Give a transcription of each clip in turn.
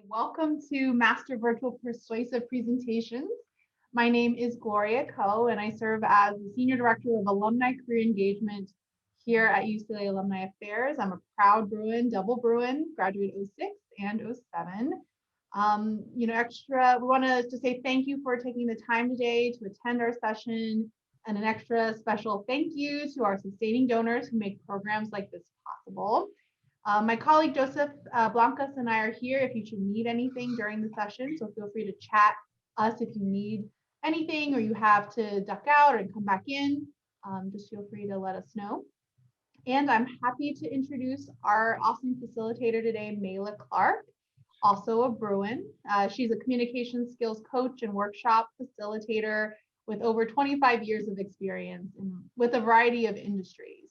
Welcome to Master Virtual Persuasive Presentations. My name is Gloria Coe, and I serve as the Senior Director of Alumni Career Engagement here at UCLA Alumni Affairs. I'm a proud Bruin, double Bruin, graduate 06 and 07. We want to just say thank you for taking the time today to attend our session, and an extra special thank you to our sustaining donors who make programs like this possible. My colleague Joseph Blancas and I are here if you should need anything during the session, so feel free to chat us if you need anything or you have to duck out and come back in. Just feel free to let us know. And I'm happy to introduce our awesome facilitator today, Mayla Clark, also a Bruin. She's a communication skills coach and workshop facilitator with over 25 years of experience with a variety of industries.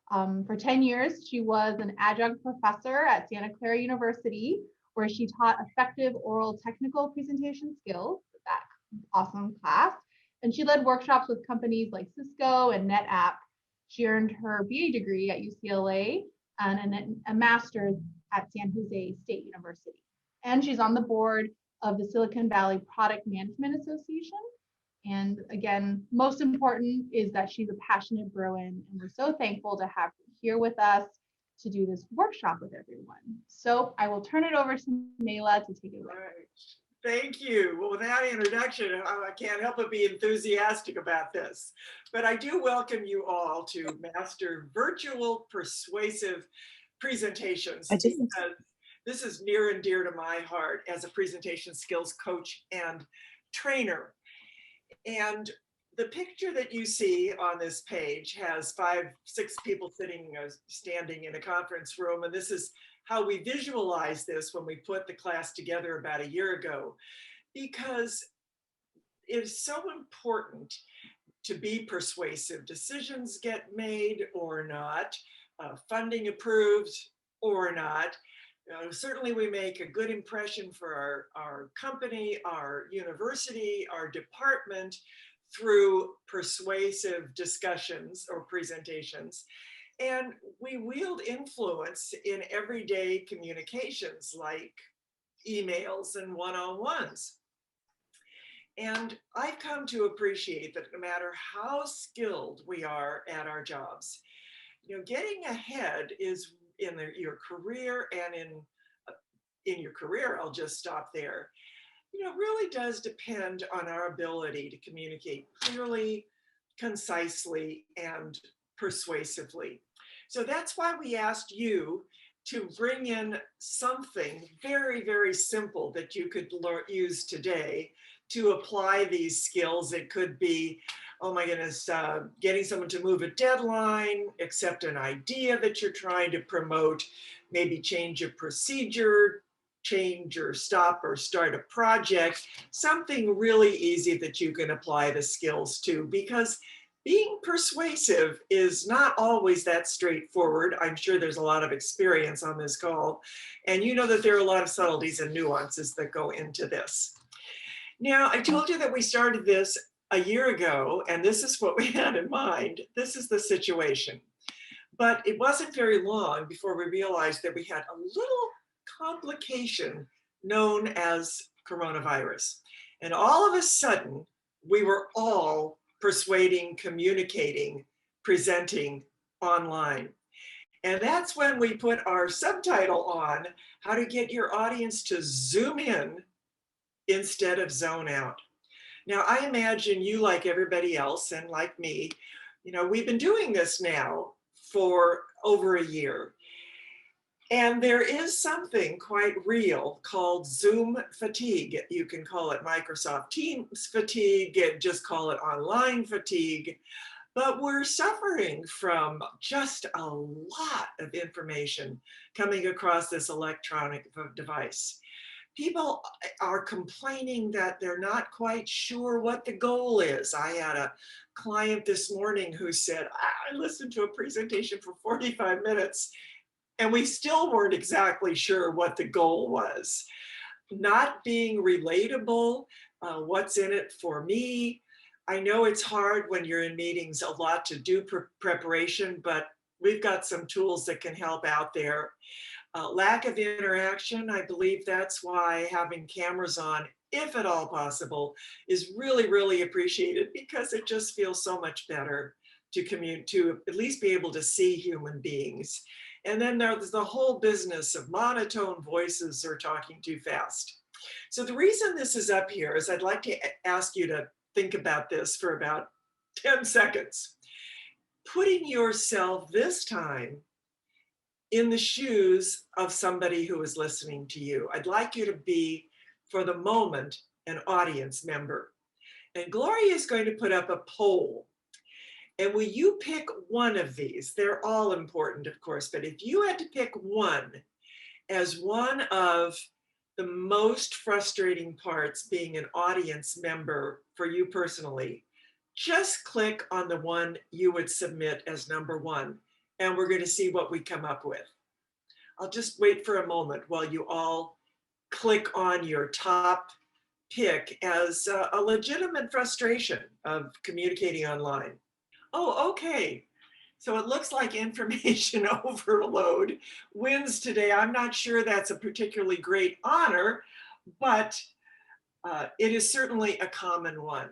For 10 years, she was an adjunct professor at Santa Clara University, where she taught effective oral technical presentation skills, that awesome class. And she led workshops with companies like Cisco and NetApp. She earned her BA degree at UCLA and a master's at San Jose State University. And she's on the board of the Silicon Valley Product Management Association. And again, most important is that she's a passionate Bruin, and we're so thankful to have her here with us to do this workshop with everyone. So I will turn it over to Mayla to take it away. All right. Thank you. Well, with that introduction, I can't help but be enthusiastic about this. But I do welcome you all to Master Virtual Persuasive Presentations. This is near and dear to my heart as a presentation skills coach and trainer. And the picture that you see on this page has 5-6 people standing in a conference room. And this is how we visualize this when we put the class together about a year ago, because it is so important to be persuasive. Decisions get made or not, funding approved or not. Certainly we make a good impression for our company, our university, our department through persuasive discussions or presentations. And we wield influence in everyday communications like emails and one-on-ones. And I've come to appreciate that no matter how skilled we are at our jobs, getting ahead is in your career, and in your career, I'll just stop there, really does depend on our ability to communicate clearly, concisely, and persuasively. So that's why we asked you to bring in something very, very simple that you could use today to apply these skills. It could be, oh my goodness, getting someone to move a deadline, accept an idea that you're trying to promote, maybe change a procedure, change or stop or start a project, something really easy that you can apply the skills to, because being persuasive is not always that straightforward. I'm sure there's a lot of experience on this call, and you know that there are a lot of subtleties and nuances that go into this. Now, I told you that we started this a year ago, and this is what we had in mind. This is the situation. But it wasn't very long before we realized that we had a little complication known as coronavirus. And all of a sudden, we were all persuading, communicating, presenting online. And that's when we put our subtitle on how to get your audience to zoom in instead of zone out. Now, I imagine you, like everybody else and like me, we've been doing this now for over a year. And there is something quite real called Zoom fatigue. You can call it Microsoft Teams fatigue, and just call it online fatigue. But we're suffering from just a lot of information coming across this electronic device. People are complaining that they're not quite sure what the goal is. I had a client this morning who said, I listened to a presentation for 45 minutes and we still weren't exactly sure what the goal was. Not being relatable, what's in it for me. I know it's hard when you're in meetings, a lot to do preparation, but we've got some tools that can help out there. Lack of interaction, I believe that's why having cameras on, if at all possible, is really, really appreciated, because it just feels so much better to at least be able to see human beings. And then there's the whole business of monotone voices or talking too fast. So the reason this is up here is I'd like to ask you to think about this for about 10 seconds. Putting yourself this time in the shoes of somebody who is listening to you. I'd like you to be, for the moment, an audience member. And Gloria is going to put up a poll. And will you pick one of these? They're all important, of course, but if you had to pick one as one of the most frustrating parts being an audience member for you personally, just click on the one you would submit as number one, and we're going to see what we come up with. I'll just wait for a moment while you all click on your top pick as a legitimate frustration of communicating online. Oh, okay. So it looks like information overload wins today. I'm not sure that's a particularly great honor, but it is certainly a common one.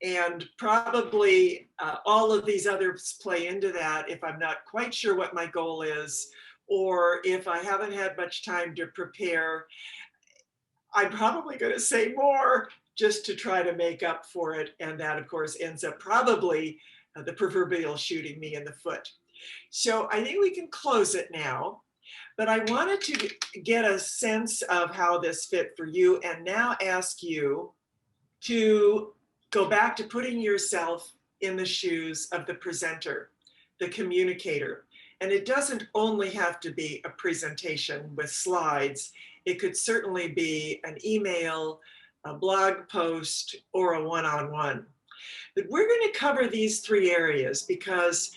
And probably all of these others play into that if I'm not quite sure what my goal is, or if I haven't had much time to prepare. I'm probably going to say more just to try to make up for it. And that, of course, ends up probably the proverbial shooting me in the foot. So I think we can close it now. But I wanted to get a sense of how this fit for you, and now ask you to go back to putting yourself in the shoes of the presenter, the communicator. And it doesn't only have to be a presentation with slides. It could certainly be an email, a blog post, or a one-on-one. But we're going to cover these three areas because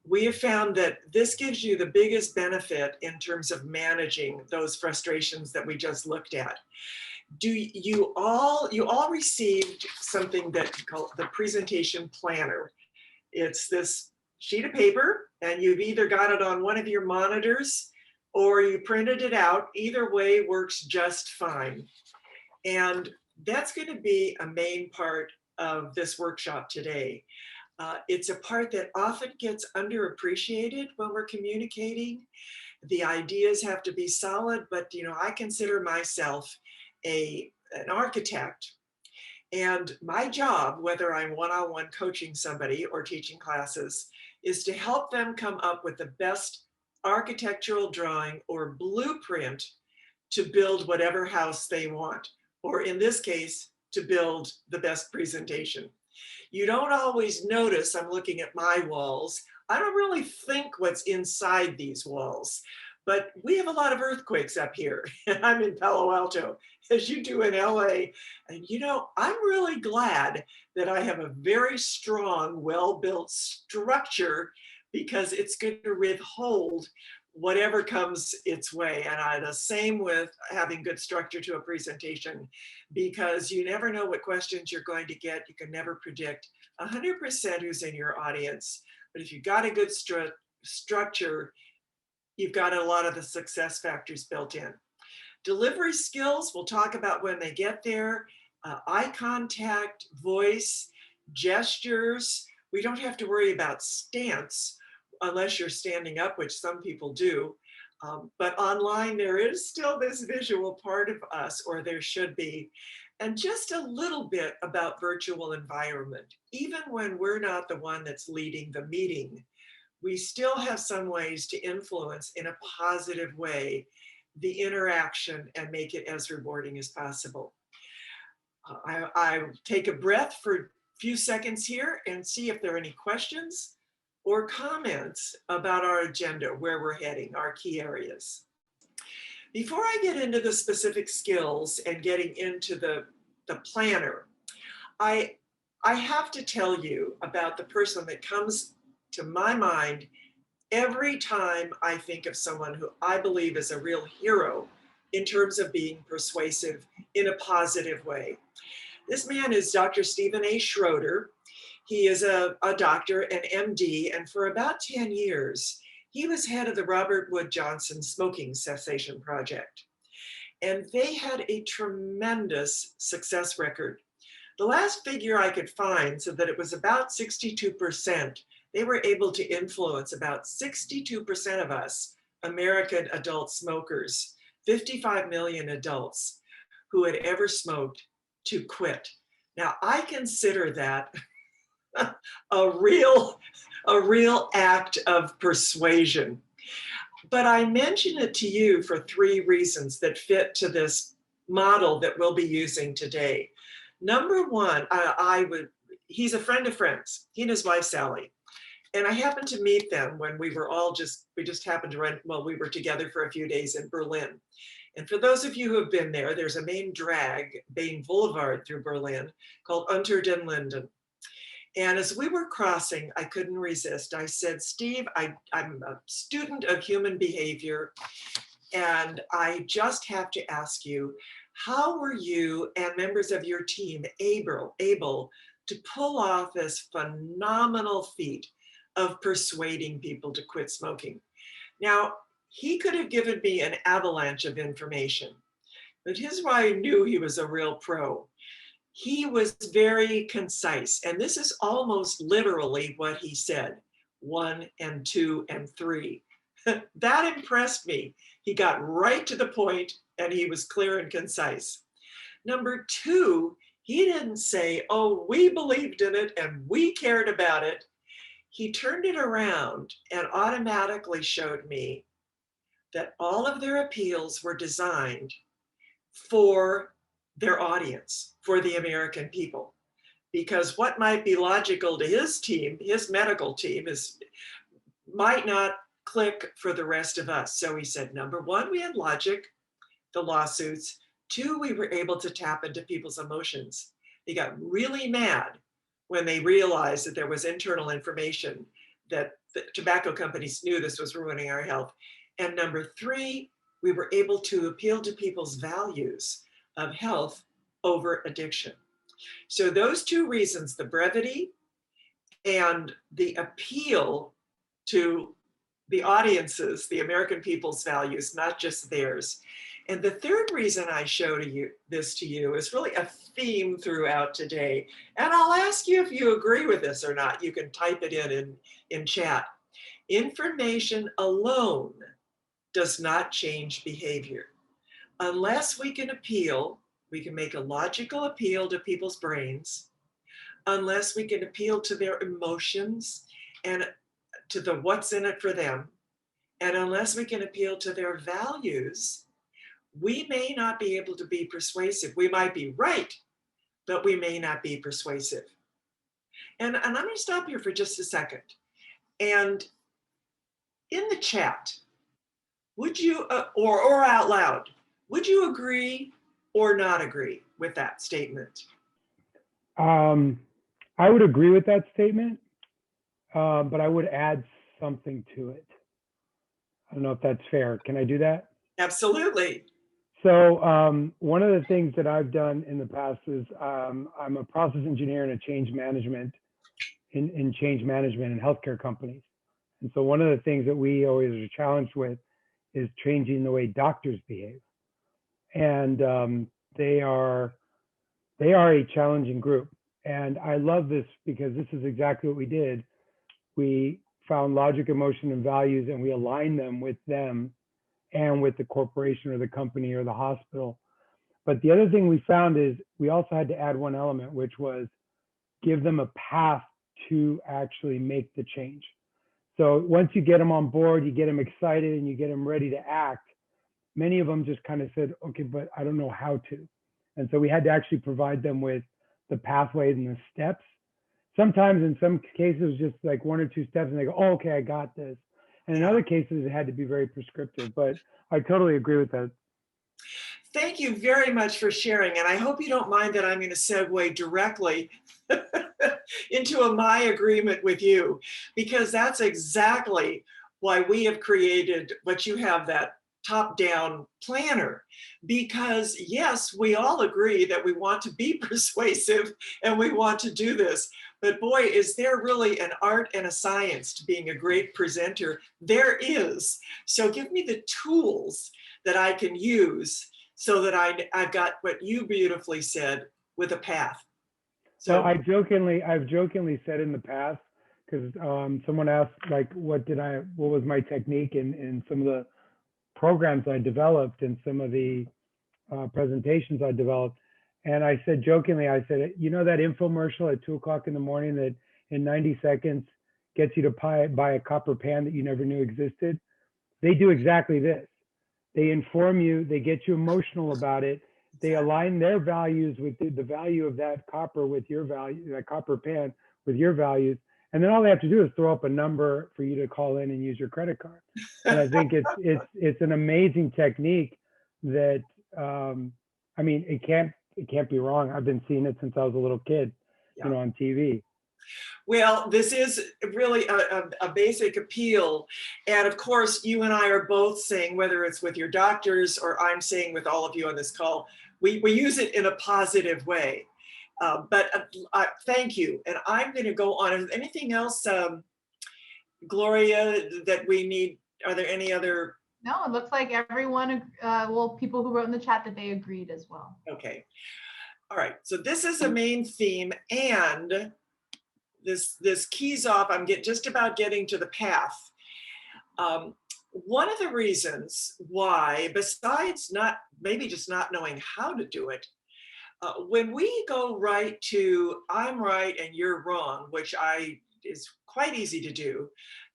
we have found that this gives you the biggest benefit in terms of managing those frustrations that we just looked at. You all received something that we call the presentation planner. It's this sheet of paper, and you've either got it on one of your monitors or you printed it out. Either way works just fine. And that's going to be a main part of this workshop today. It's a part that often gets underappreciated when we're communicating. The ideas have to be solid, but I consider myself an architect. And my job, whether I'm one-on-one coaching somebody or teaching classes, is to help them come up with the best architectural drawing or blueprint to build whatever house they want, or in this case, to build the best presentation. You don't always notice I'm looking at my walls. I don't really think what's inside these walls, but we have a lot of earthquakes up here. And I'm in Palo Alto, as you do in LA. And I'm really glad that I have a very strong, well-built structure, because it's going to withhold whatever comes its way. And the same with having good structure to a presentation, because you never know what questions you're going to get. You can never predict 100% who's in your audience. But if you've got a good structure, you've got a lot of the success factors built in. Delivery skills, we'll talk about when they get there. Eye contact, voice, gestures. We don't have to worry about stance unless you're standing up, which some people do. But online, there is still this visual part of us, or there should be. And just a little bit about virtual environment. Even when we're not the one that's leading the meeting, we still have some ways to influence in a positive way the interaction and make it as rewarding as possible. I take a breath for a few seconds here and see if there are any questions or comments about our agenda, where we're heading, our key areas. Before I get into the specific skills and getting into the planner, I have to tell you about the person that comes to my mind every time I think of someone who I believe is a real hero in terms of being persuasive in a positive way. This man is Dr. Stephen A Schroeder. He is a doctor, an MD, and for about 10 years, He was head of the Robert Wood Johnson Smoking Cessation Project. And they had a tremendous success record. The last figure I could find said that it was about 62%. They were able to influence about 62% of us American adult smokers, 55 million adults who had ever smoked, to quit. Now, I consider that a real act of persuasion. But I mention it to you for three reasons that fit to this model that we'll be using today. Number one, he's a friend of friends. He and his wife, Sally. And I happened to meet them when we just happened to we were together for a few days in Berlin. And for those of you who have been there, there's a main drag, main boulevard through Berlin called Unter den Linden. And as we were crossing, I couldn't resist. I said, Steve, I'm a student of human behavior, and I just have to ask you, how were you and members of your team able to pull off this phenomenal feat of persuading people to quit smoking? Now, he could have given me an avalanche of information, but here's why I knew he was a real pro. He was very concise, and this is almost literally what he said, 1 and 2 and 3. That impressed me. He got right to the point, and he was clear and concise. Number 2, he didn't say, oh, we believed in it and we cared about it. He turned it around and automatically showed me that all of their appeals were designed for their audience, for the American people. Because what might be logical to his team, his medical team, might not click for the rest of us. So he said, number 1, we had logic, the lawsuits. 2, we were able to tap into people's emotions. They got really mad when they realized that there was internal information that the tobacco companies knew this was ruining our health. And number 3, we were able to appeal to people's values of health over addiction. So those 2 reasons, the brevity and the appeal to the audiences, the American people's values, not just theirs. And the third reason I show this to you is really a theme throughout today. And I'll ask you if you agree with this or not. You can type it in chat. Information alone does not change behavior. Unless we can make a logical appeal to people's brains, unless we can appeal to their emotions and to the what's in it for them, and unless we can appeal to their values, we may not be able to be persuasive. We might be right, but we may not be persuasive. And I'm going to stop here for just a second. And in the chat, would you, or out loud, would you agree or not agree with that statement? I would agree with that statement, but I would add something to it. I don't know if that's fair. Can I do that? Absolutely. So one of the things that I've done in the past is I'm a process engineer and a change management in change management in healthcare companies. And so one of the things that we always are challenged with is changing the way doctors behave. And they are a challenging group. And I love this because this is exactly what we did. We found logic, emotion, and values, and we aligned them and with the corporation or the company or the hospital. But the other thing we found is we also had to add one element, which was give them a path to actually make the change. So once you get them on board, you get them excited and you get them ready to act, many of them just kind of said, okay, but I don't know how to. And so we had to actually provide them with the pathways and the steps. Sometimes in some cases, just like 1 or 2 steps and they go, oh, okay, I got this. And in other cases, it had to be very prescriptive, but I totally agree with that. Thank you very much for sharing. And I hope you don't mind that I'm going to segue directly into my agreement with you, because that's exactly why we have created what you have, that top-down planner, because yes, we all agree that we want to be persuasive and we want to do this, but boy, is there really an art and a science to being a great presenter. There is. So give me the tools that I can use so that I've got what you beautifully said, with a path. So well, I've jokingly said in the past, because someone asked, like, what was my technique in some of the programs I developed and some of the presentations I developed. And I said jokingly, I said, you know that infomercial at 2 o'clock in the morning that in 90 seconds gets you to buy a copper pan that you never knew existed? They do exactly this. They inform you, they get you emotional about it. They align their values with the value of that copper with your value, that copper pan with your values. And then all they have to do is throw up a number for you to call in and use your credit card. And I think it's an amazing technique that, I mean, it can't be wrong. I've been seeing it since I was a little kid, Yeah. you know, on TV. Well, this is really a basic appeal. And of course, you and I are both saying, whether it's with your doctors or I'm saying with all of you on this call, we use it in a positive way. But thank you. And I'm going to go on. Is there anything else, Gloria, that we need? Are there any other? No, it looks like everyone, well, people who wrote in the chat that they agreed as well. Okay. All right. So this is a main theme, and this keys off. I'm just about getting to the path. One of the reasons why, besides maybe just not knowing how to do it, when we go right to I'm right and you're wrong, which is quite easy to do,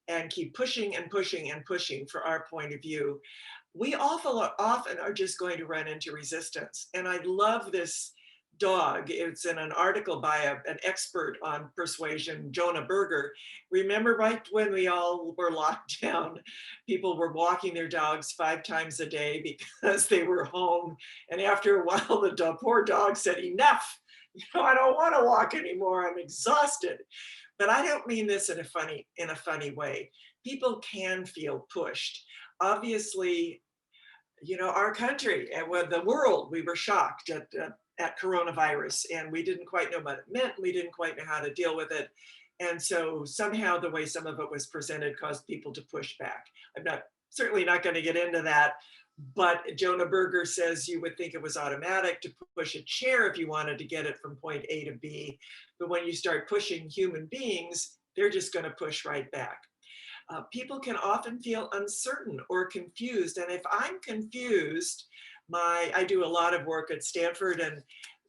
and keep pushing and pushing and pushing for our point of view, we often are just going to run into resistance. And I love this dog. It's in an article by an expert on persuasion, Jonah Berger. Remember right when we all were locked down, people were walking their dogs 5 times a day because they were home. And after a while, the poor dog said, enough, you know, I don't want to walk anymore. I'm exhausted. But I don't mean this in a funny way. People can feel pushed. Obviously, you know, our country and the world, we were shocked at coronavirus, and we didn't quite know what it meant. We didn't quite know how to deal with it. And so somehow the way some of it was presented caused people to push back. I'm certainly not going to get into that, but Jonah Berger says you would think it was automatic to push a chair if you wanted to get it from point A to B. But when you start pushing human beings, they're just going to push right back. People can often feel uncertain or confused. And if I'm confused, I do a lot of work at Stanford, and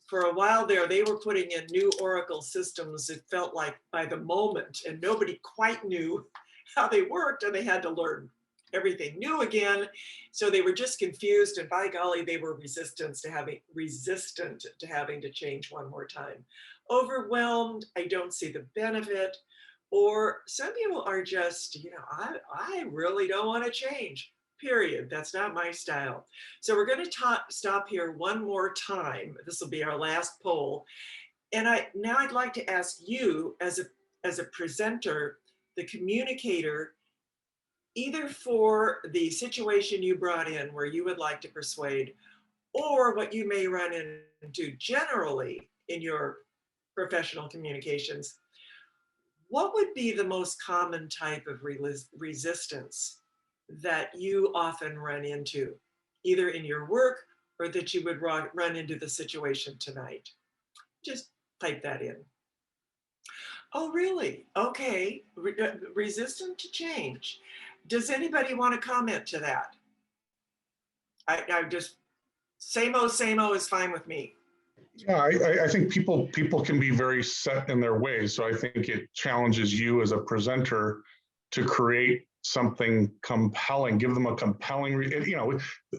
for a while there, they were putting in new Oracle systems. It felt like by the moment, and nobody quite knew how they worked, and they had to learn everything new again. So they were just confused, and by golly, they were resistant to having to change one more time. Overwhelmed, I don't see the benefit. Or some people are just, you know, I really don't want to change, period. That's not my style. So we're going to stop here one more time. This will be our last poll. And now I'd like to ask you as a presenter, the communicator, either for the situation you brought in where you would like to persuade, or what you may run into generally in your professional communications. What would be the most common type of resistance that you often run into, either in your work or that you would run into the situation tonight? Just type that in. Oh, really? Okay. Resistant to change. Does anybody want to comment to that? I just, same o is fine with me. Yeah, I think people can be very set in their ways. So I think it challenges you as a presenter to create something compelling, give them a compelling, you know,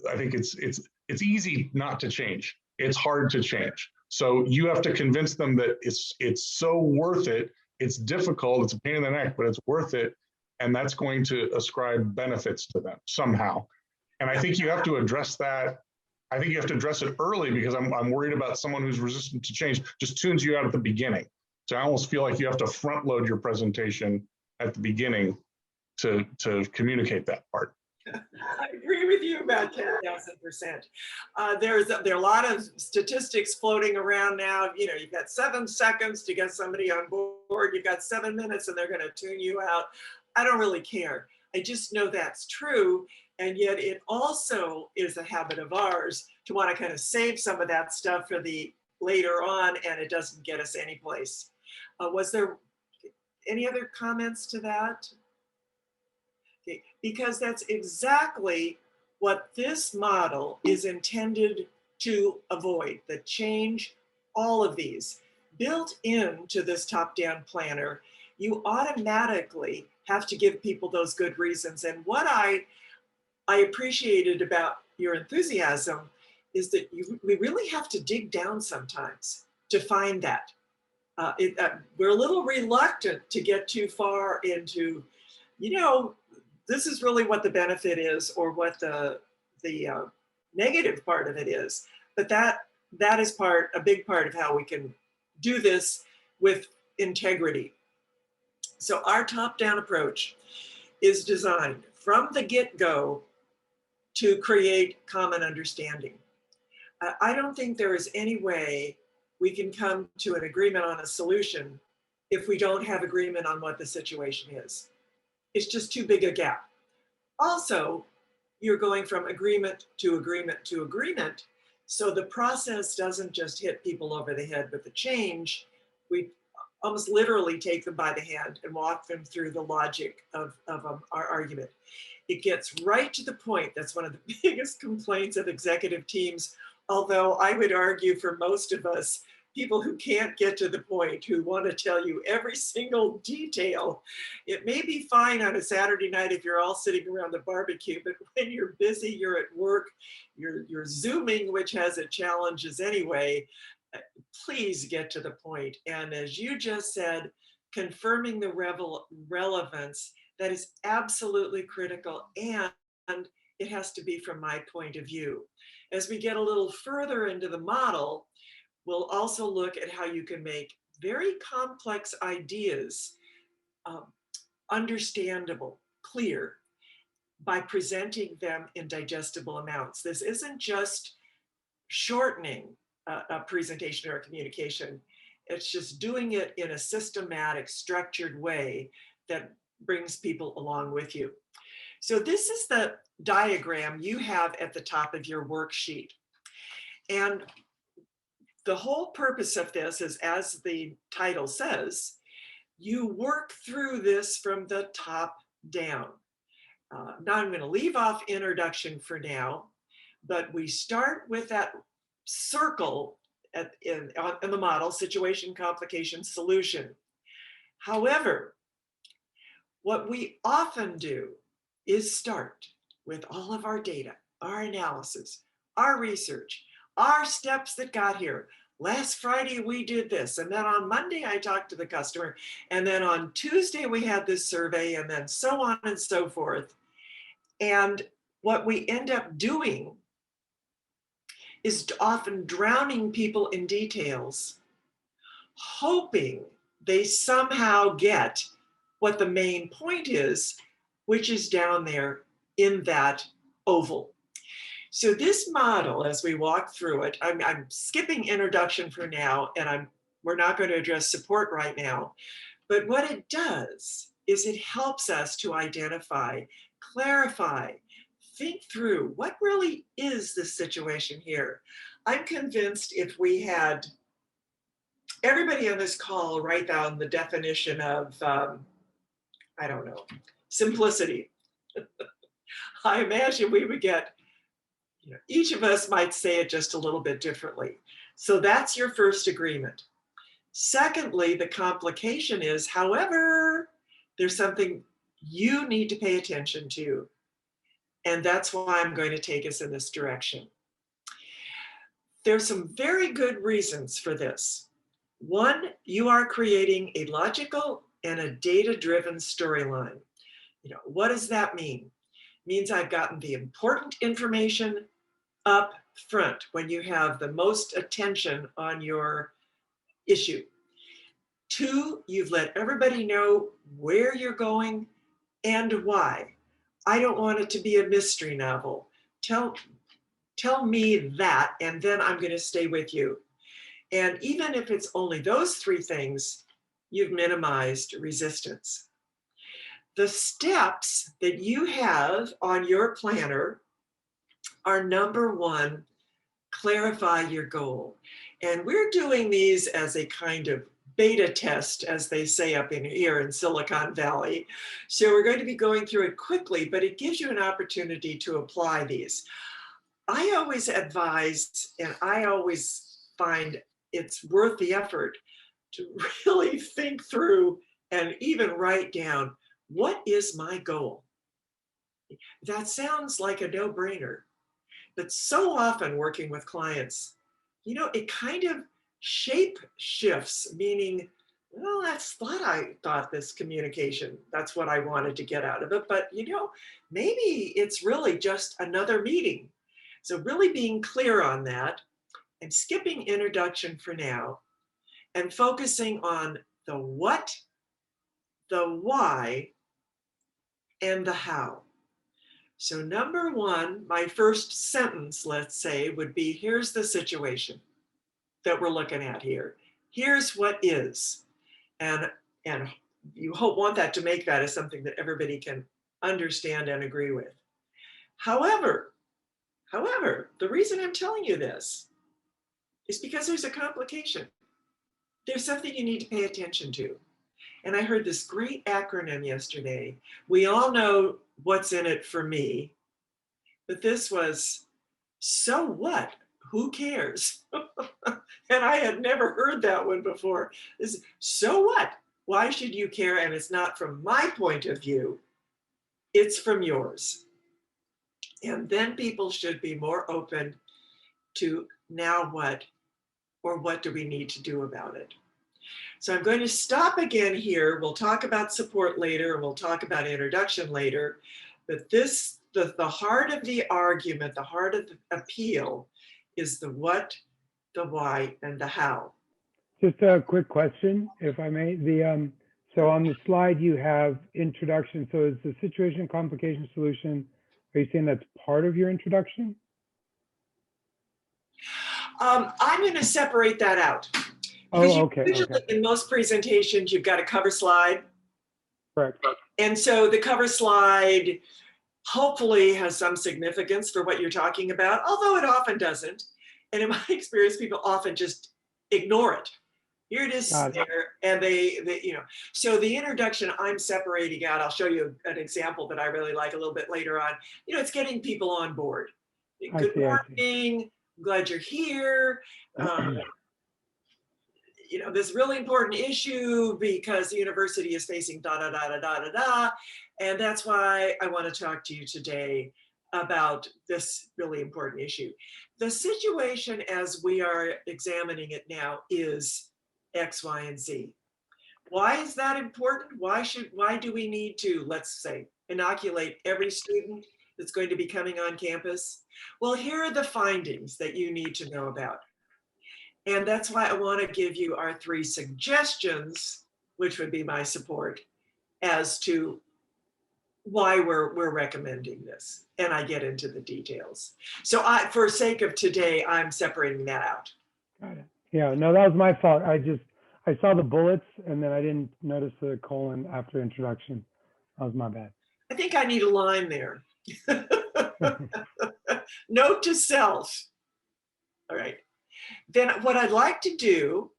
I think it's easy not to change. It's hard to change. So you have to convince them that it's so worth it. It's difficult, it's a pain in the neck, but it's worth it. And that's going to ascribe benefits to them somehow. And I think you have to address that. I think you have to address it early, because I'm worried about someone who's resistant to change just tunes you out at the beginning. So I almost feel like you have to front load your presentation at the beginning to communicate that part. I agree with you, about 10,000%. There are a lot of statistics floating around now. You know, you've got 7 seconds to get somebody on board. You've got 7 minutes and they're going to tune you out. I don't really care. I just know that's true. And yet it also is a habit of ours to want to kind of save some of that stuff for the later on, and it doesn't get us anyplace. Was there any other comments to that? Okay, because that's exactly what this model is intended to avoid, the change, all of these. Built into this top-down planner, you automatically have to give people those good reasons. And what I appreciated about your enthusiasm is that we really have to dig down sometimes to find that. We're a little reluctant to get too far into, you know, this is really what the benefit is or what the negative part of it is. But that is a big part of how we can do this with integrity. So our top-down approach is designed from the get-go to create common understanding. I don't think there is any way we can come to an agreement on a solution if we don't have agreement on what the situation is. It's just too big a gap. Also, you're going from agreement to agreement to agreement, so the process doesn't just hit people over the head with the change. We almost literally take them by the hand and walk them through the logic of our argument. It gets right to the point. That's one of the biggest complaints of executive teams, although I would argue for most of us, people who can't get to the point, who want to tell you every single detail. It may be fine on a Saturday night if you're all sitting around the barbecue, but when you're busy, you're at work, you're Zooming, which has its challenges anyway, please get to the point. And as you just said, confirming the relevance, that is absolutely critical, and it has to be from my point of view. As we get a little further into the model, we'll also look at how you can make very complex ideas understandable, clear, by presenting them in digestible amounts. This isn't just shortening a presentation or a communication. It's just doing it in a systematic, structured way that brings people along with you. So this is the diagram you have at the top of your worksheet. And the whole purpose of this is, as the title says, you work through this from the top down. Now I'm going to leave off introduction for now, but we start with that circle in the model, situation, complication, solution. However, what we often do is start with all of our data, our analysis, our research, our steps that got here. Last Friday we did this, and then on Monday I talked to the customer, and then on Tuesday we had this survey, and then so on and so forth. And what we end up doing is often drowning people in details, hoping they somehow get what the main point is, which is down there in that oval. So this model, as we walk through it, I'm skipping introduction for now, and we're not going to address support right now. But what it does is it helps us to identify, clarify, think through what really is the situation here. I'm convinced if we had everybody on this call write down the definition of, I don't know, simplicity, I imagine we would get, each of us might say it just a little bit differently. So that's your first agreement. Secondly, the complication is, however, there's something you need to pay attention to. And that's why I'm going to take us in this direction. There's some very good reasons for this. One, you are creating a logical and a data-driven storyline. What does that mean? It means I've gotten the important information up front when you have the most attention on your issue. Two, you've let everybody know where you're going and why. I don't want it to be a mystery novel. tell me that, and then I'm going to stay with you. And even if it's only those three things, you've minimized resistance. The steps that you have on your planner are: number one, clarify your goal. And we're doing these as a kind of beta test, as they say up in here in Silicon Valley. So we're going to be going through it quickly, but it gives you an opportunity to apply these. I always advise, and I always find it's worth the effort to really think through and even write down, what is my goal? That sounds like a no-brainer, but so often working with clients, it kind of shape shifts, meaning, well, I thought this communication, that's what I wanted to get out of it, but maybe it's really just another meeting. So really being clear on that and skipping introduction for now and focusing on the what, the why, and the how. So number one, my first sentence, let's say, would be, here's the situation that we're looking at here. Here's what is. And you want that to make that as something that everybody can understand and agree with. However, the reason I'm telling you this is because there's a complication. There's something you need to pay attention to. And I heard this great acronym yesterday. We all know what's in it for me, but this was, so what? Who cares? And I had never heard that one before. This, so what? Why should you care? And it's not from my point of view, it's from yours. And then people should be more open to, now what, or what do we need to do about it? So I'm going to stop again here. We'll talk about support later, and we'll talk about introduction later. But the heart of the argument, the heart of the appeal is the what, the why, and the how. Just a quick question, if I may. So on the slide you have introduction. So is the situation, complication, solution, are you saying that's part of your introduction? I'm going to separate that out. Usually in most presentations, you've got a cover slide. Correct. And so the cover slide hopefully has some significance for what you're talking about, although it often doesn't. And in my experience, people often just ignore it. Here it is there, and they so the introduction I'm separating out. I'll show you an example that I really like a little bit later on. It's getting people on board. Good morning, I'm glad you're here. This really important issue because the university is facing da da da da da da da, and that's why I want to talk to you today about this really important issue. The situation as we are examining it now is X, Y, and Z. Why is that important? Why do we need to, let's say, inoculate every student that's going to be coming on campus? Well, here are the findings that you need to know about. And that's why I want to give you our 3 suggestions, which would be my support, as to why we're recommending this. And I get into the details. So for sake of today, I'm separating that out. Got it. Yeah, no, that was my fault. I saw the bullets and then I didn't notice the colon after introduction. That was my bad. I think I need a line there. Note to self. All right. Then what I'd like to do,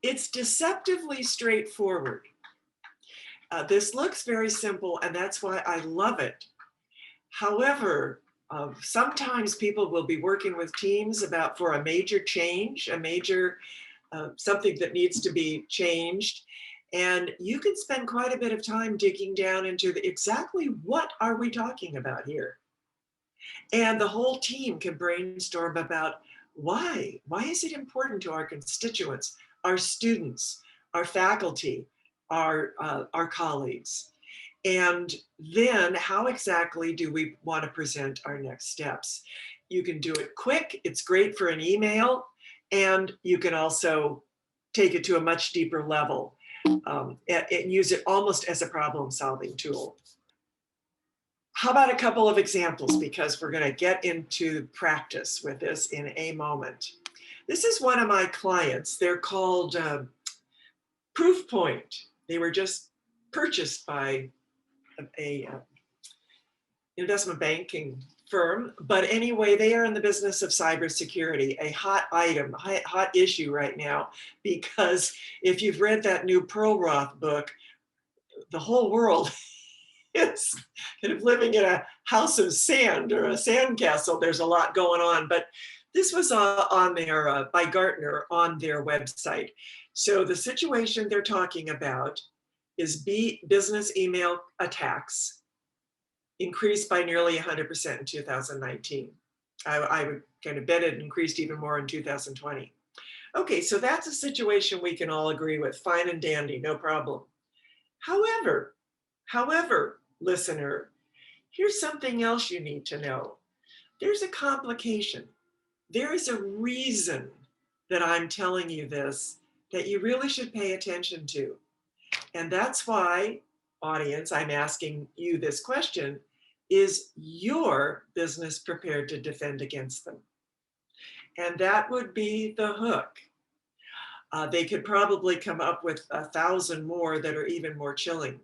it's deceptively straightforward. This looks very simple, and that's why I love it. However, sometimes people will be working with teams for a major change, something that needs to be changed. And you can spend quite a bit of time digging down into exactly what are we talking about here. And the whole team can brainstorm about why is it important to our constituents, our students, our faculty, our colleagues. And then how exactly do we want to present our next steps? You can do it quick. It's great for an email. And you can also take it to a much deeper level and use it almost as a problem-solving tool. How about a couple of examples, because we're going to get into practice with this in a moment. This is one of my clients. They're called Proofpoint. They were just purchased by a investment banking firm. But anyway, they are in the business of cybersecurity, a hot item, hot issue right now, because if you've read that new Pearl Roth book, the whole world is kind of living in a house of sand or a sandcastle. There's a lot going on, but this was on there by Gartner on their website. So the situation they're talking about is business email attacks increased by nearly 100% in 2019. I would kind of bet it increased even more in 2020. Okay, so that's a situation we can all agree with, fine and dandy, no problem. However, listener, here's something else you need to know. There's a complication. There is a reason that I'm telling you this that you really should pay attention to. And that's why, audience, I'm asking you this question: is your business prepared to defend against them? And that would be the hook. They could probably come up with 1,000 more that are even more chilling.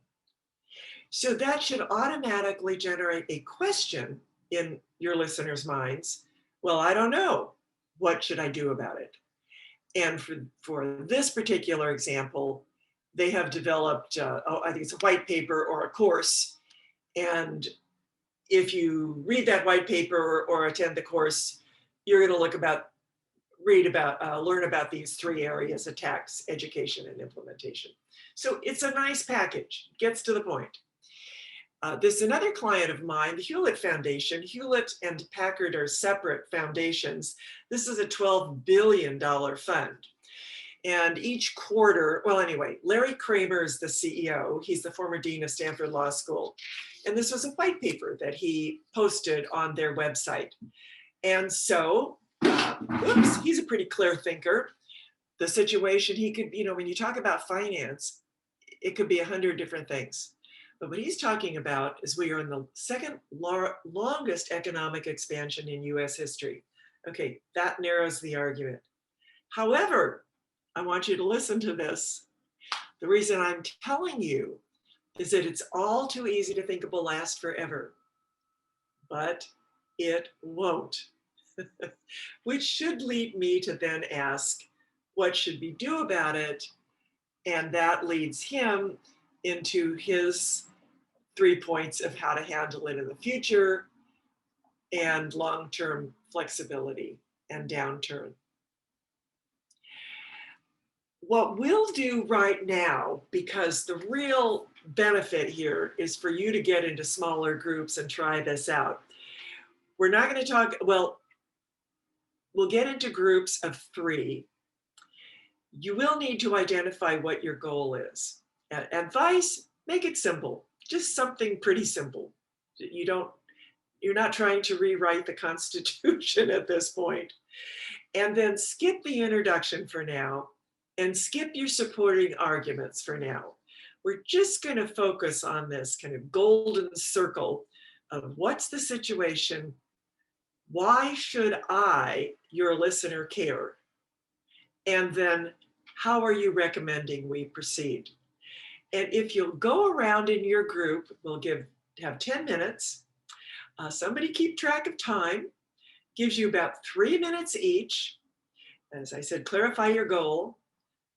So that should automatically generate a question in your listeners' minds. Well, I don't know. What should I do about it? And for this particular example, they have developed, I think it's a white paper or a course. And if you read that white paper or attend the course, you're going to learn about these 3 areas: attacks, education, and implementation. So it's a nice package, gets to the point. There's another client of mine, the Hewlett Foundation. Hewlett and Packard are separate foundations. This is a $12 billion fund. And each quarter, well, anyway, Larry Kramer is the CEO. He's the former dean of Stanford Law School. And this was a white paper that he posted on their website. And so, he's a pretty clear thinker. The situation he could, when you talk about finance, it could be 100 different things. But what he's talking about is we are in the second longest economic expansion in US history. Okay, that narrows the argument. However, I want you to listen to this. The reason I'm telling you is that it's all too easy to think it will last forever, but it won't. Which should lead me to then ask, what should we do about it? And that leads him into his 3 points of how to handle it in the future and long-term flexibility and downturn. What we'll do right now, because the real benefit here is for you to get into smaller groups and try this out. We're not going to talk, well, we'll get into groups of 3. You will need to identify what your goal is. Advice, make it simple, just something pretty simple. You're not trying to rewrite the Constitution at this point. And then skip the introduction for now and skip your supporting arguments for now. We're just going to focus on this kind of golden circle of what's the situation, why should I, your listener, care? And then how are you recommending we proceed? And if you'll go around in your group, we'll have 10 minutes. Somebody keep track of time, gives you about 3 minutes each. As I said, clarify your goal,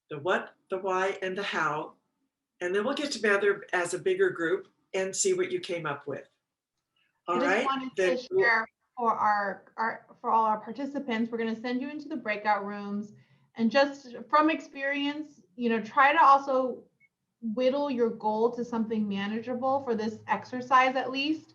the what, the why, and the how. And then we'll get together as a bigger group and see what you came up with. All right. I just wanted to share for all our participants, we're going to send you into the breakout rooms, and just from experience, try to also whittle your goal to something manageable for this exercise at least.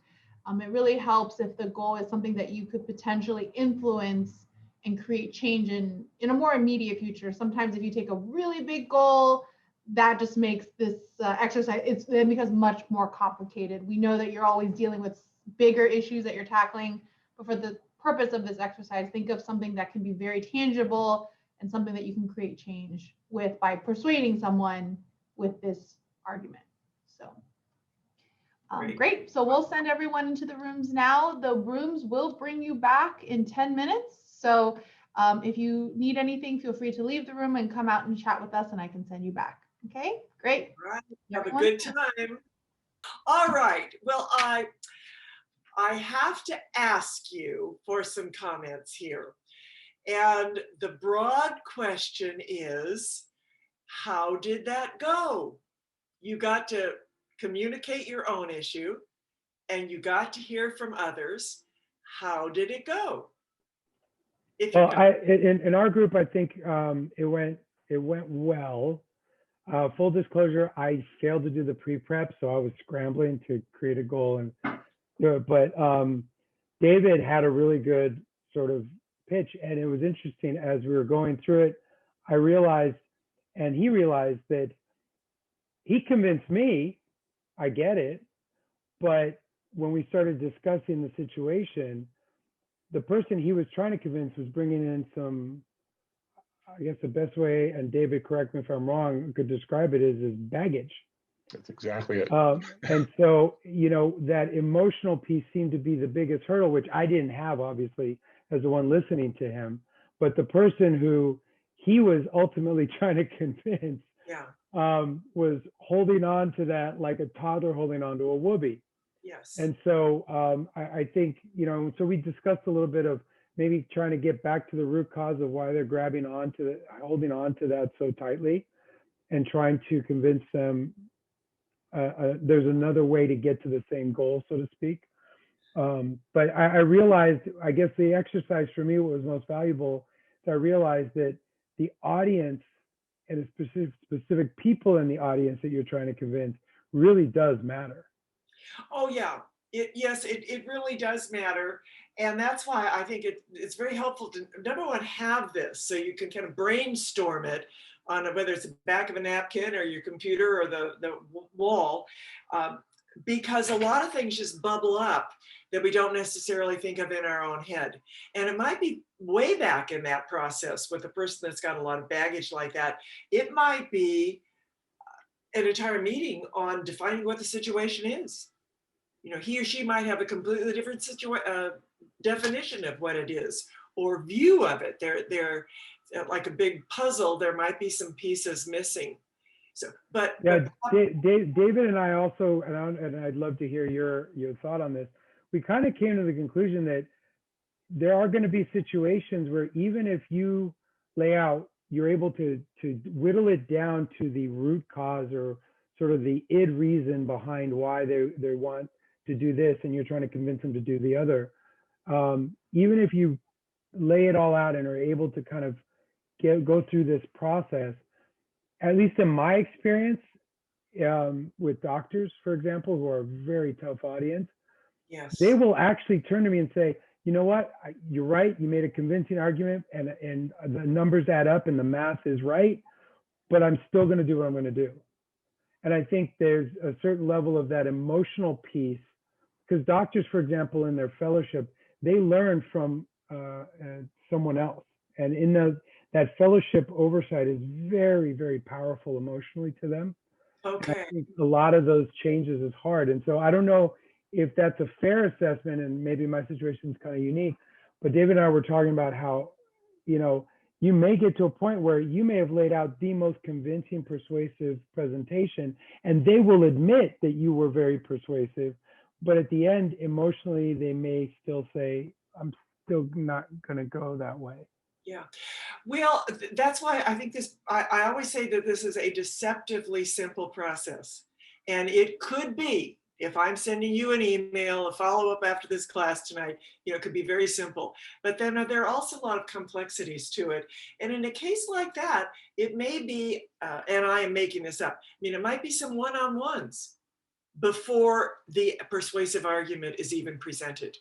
It really helps if the goal is something that you could potentially influence and create change in a more immediate future. Sometimes if you take a really big goal, that just makes this exercise, it becomes much more complicated. We know that you're always dealing with bigger issues that you're tackling, but for the purpose of this exercise, think of something that can be very tangible and something that you can create change with by persuading someone with this argument. So Great. Great. So we'll send everyone into the rooms now. The rooms will bring you back in 10 minutes. So if you need anything, feel free to leave the room and come out and chat with us, and I can send you back. Okay, great. All right. Have a Everyone? good time. All right. Well, I have to ask you for some comments here. And the broad question is, how did that go? You got to communicate your own issue and you got to hear from others. How did it go? If you Well, in our group, I think it went well. Full disclosure, I failed to do the pre-prep, so I was scrambling to create a goal and do it. But David had a really good sort of pitch, and it was interesting as we were going through it. I realized, and he realized, that he convinced me, I get it, but when we started discussing the situation, the person he was trying to convince was bringing in some, I guess the best way, and David, correct me if I'm wrong, could describe it is baggage. That's exactly it. And so, you know, that emotional piece seemed to be the biggest hurdle, which I didn't have, obviously, as the one listening to him. But the person who he was ultimately trying to convince was holding on to that like a toddler holding on to a whoopee. Yes. And so I think, you know, so we discussed a little bit of maybe trying to get back to the root cause of why they're holding on to that so tightly, and trying to convince them there's another way to get to the same goal, so to speak. But I realized, I guess the exercise for me, what was most valuable, is I realized that the audience and the specific people in the audience that you're trying to convince really does matter. Oh yeah, yes, it really does matter. And that's why I think it's very helpful to, number one, have this so you can kind of brainstorm it on whether it's the back of a napkin or your computer or the wall, because a lot of things just bubble up that we don't necessarily think of in our own head. And it might be way back in that process with a person that's got a lot of baggage like that. It might be an entire meeting on defining what the situation is. You know, he or she might have a completely different definition of what it is or view of it. They're like a big puzzle. There might be some pieces missing. So, but yeah, David and I also, and I'd love to hear your thought on this. We kind of came to the conclusion that there are going to be situations where even if you lay out, you're able to whittle it down to the root cause or sort of the id reason behind why they want to do this, and you're trying to convince them to do the other. Even if you lay it all out and are able to kind of go through this process, at least in my experience with doctors, for example, who are a very tough audience, yes, they will actually turn to me and say, you know what, you're right, you made a convincing argument, and the numbers add up and the math is right, but I'm still going to do what I'm going to do. And I think there's a certain level of that emotional piece, because doctors, for example, in their fellowship, they learn from someone else. And in that fellowship oversight is very, very powerful emotionally to them. okay. I think a lot of those changes is hard. And so I don't know if that's a fair assessment, and maybe my situation is kind of unique, but David and I were talking about how, you know, you may get to a point where you may have laid out the most convincing, persuasive presentation, and they will admit that you were very persuasive, but at the end, emotionally, they may still say, I'm still not going to go that way. Yeah, well, that's why I think this, I always say that this is a deceptively simple process. And it could be, if I'm sending you an email, a follow-up after this class tonight, you know, it could be very simple. But then there are also a lot of complexities to it. And in a case like that, it may be, and I am making this up, I mean, it might be some one-on-ones before the persuasive argument is even presented.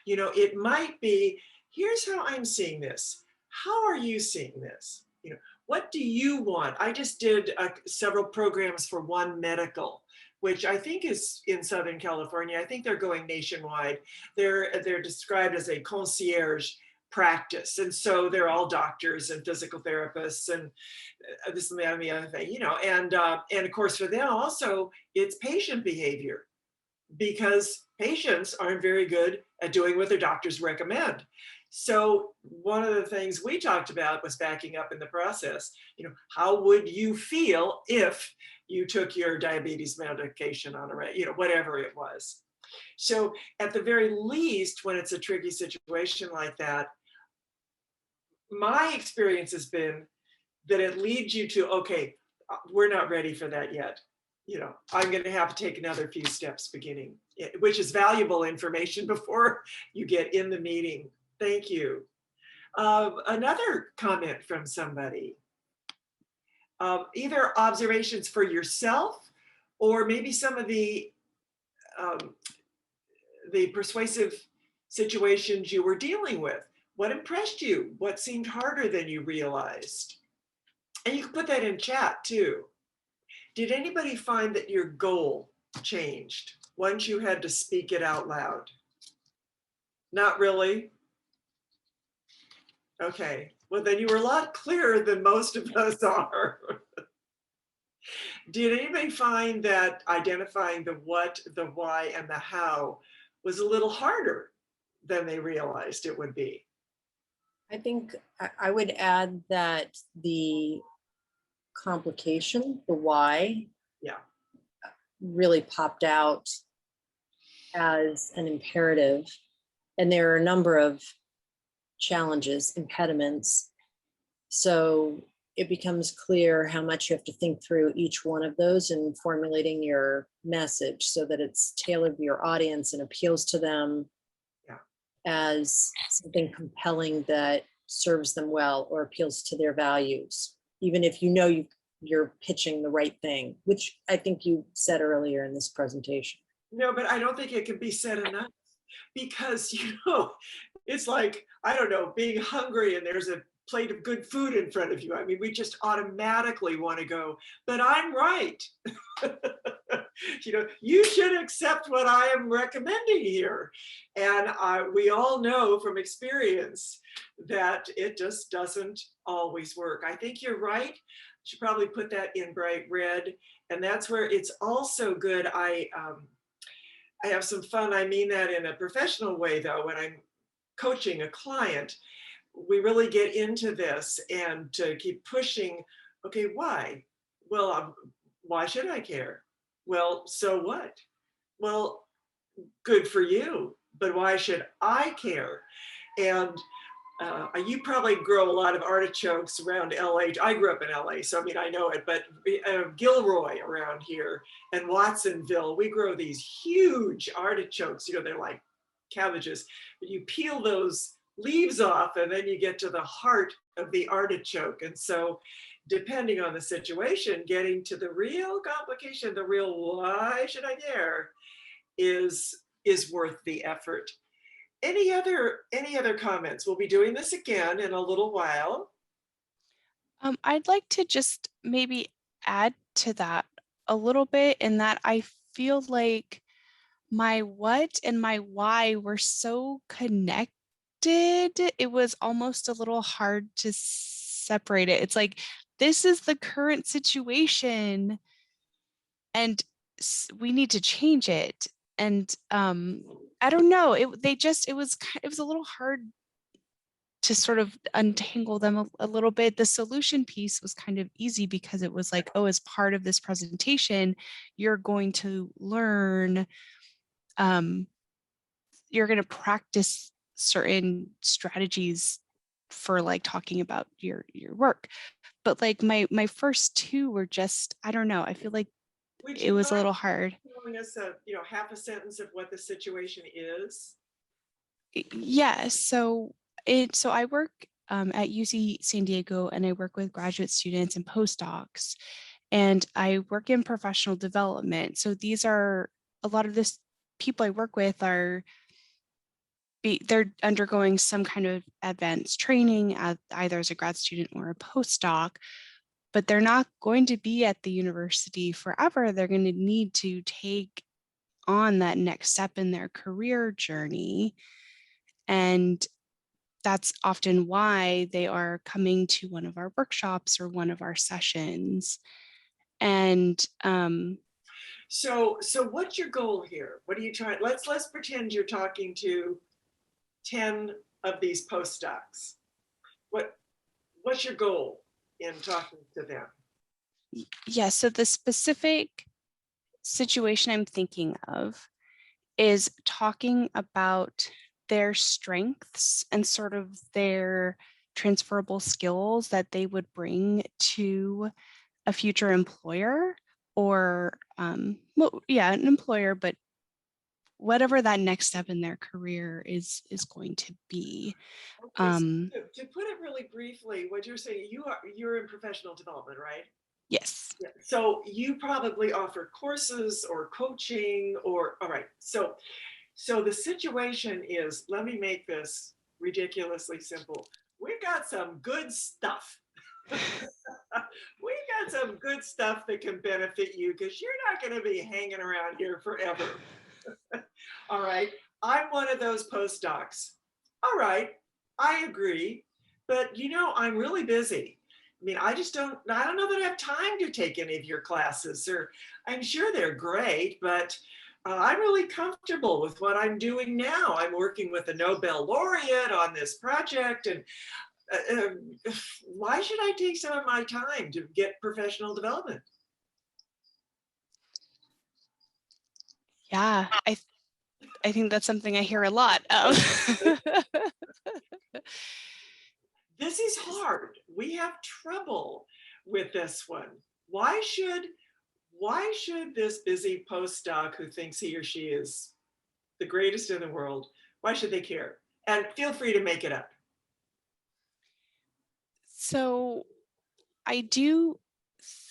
You know, it might be, here's how I'm seeing this. How are you seeing this? You know, what do you want? I just did several programs for One Medical, which I think is in Southern California. I think they're going nationwide. They're described as a concierge practice. And so they're all doctors and physical therapists and this and that and the other thing, you know, and of course for them also, it's patient behavior. because patients aren't very good at doing what their doctors recommend. So one of the things we talked about was backing up in the process. You know, how would you feel if you took your diabetes medication on a, you know, whatever it was. So at the very least, when it's a tricky situation like that, my experience has been that it leads you to, okay, we're not ready for that yet. You know, I'm going to have to take another few steps beginning, which is valuable information before you get in the meeting. Thank you. Another comment from somebody. Either observations for yourself or maybe some of the persuasive situations you were dealing with. What impressed you? What seemed harder than you realized? And you can put that in chat too. Did anybody find that your goal changed once you had to speak it out loud? Not really? Okay, well then you were a lot clearer than most of us are. Did anybody find that identifying the what, the why, and the how was a little harder than they realized it would be? I think I would add that the complication, the why, Yeah, really popped out as an imperative. And there are a number of challenges, impediments. So it becomes clear how much you have to think through each one of those and formulating your message so that it's tailored to your audience and appeals to them as something compelling that serves them well or appeals to their values, even if you know you're pitching the right thing, which I think you said earlier in this presentation. no, but I don't think it can be said enough because, you know, it's like, I don't know, being hungry and there's a plate of good food in front of you. I mean, we just automatically want to go, but I'm right. You know, you should accept what I am recommending here. And we all know from experience that it just doesn't always work. I think you're right. Should probably put that in bright red. And that's where it's also good. I have some fun. I mean that in a professional way, though, when I'm coaching a client, we really get into this and to keep pushing. Okay, why? Well, why should I care? Well, so what? Well, good for you, but why should I care? And you probably grow a lot of artichokes around LA. I grew up in LA, so I mean, I know it, but Gilroy around here and Watsonville, we grow these huge artichokes. You know, they're like cabbages, but you peel those leaves off and then you get to the heart of the artichoke. And so depending on the situation, getting to the real complication, the real why should I care is worth the effort. Any other comments? We'll be doing this again in a little while. I'd like to just maybe add to that a little bit in that I feel like my what and my why were so connected. It was almost a little hard to separate it. It's like, this is the current situation and we need to change it. And I don't know, it was a little hard to sort of untangle them a little bit. The solution piece was kind of easy because it was like, oh, as part of this presentation, you're going to learn, you're going to practice certain strategies for like talking about your work. But like my first two were just, I don't know, I feel like it was a little hard. Telling us half a sentence of what the situation is. Yeah, so I work at UC San Diego, and I work with graduate students and postdocs, and I work in professional development. So these are a lot of this people I work with they're undergoing some kind of advanced training either as a grad student or a postdoc, but they're not going to be at the university forever. They're going to need to take on that next step in their career journey. And that's often why they are coming to one of our workshops or one of our sessions. And So what's your goal here? What are you trying? Let's pretend you're talking to 10 of these postdocs. What's your goal in talking to them? Yeah, so the specific situation I'm thinking of is talking about their strengths and sort of their transferable skills that they would bring to a future employer, or well, yeah, an employer, but whatever that next step in their career is going to be. Okay, so to put it really briefly, what you're saying, you're in professional development, right? Yes. Yeah. So you probably offer courses or coaching, or all right. So the situation is, let me make this ridiculously simple. We've got some good stuff. We've got some good stuff that can benefit you, because you're not going to be hanging around here forever. All right. I'm one of those postdocs. All right. I agree. But I'm really busy. I mean, I don't know that I have time to take any of your classes, or I'm sure they're great, but I'm really comfortable with what I'm doing now. I'm working with a Nobel laureate on this project, and why should I take some of my time to get professional development? Yeah, I think that's something I hear a lot. This is hard. We have trouble with this one. Why should this busy postdoc who thinks he or she is the greatest in the world, why should they care? And feel free to make it up. So I do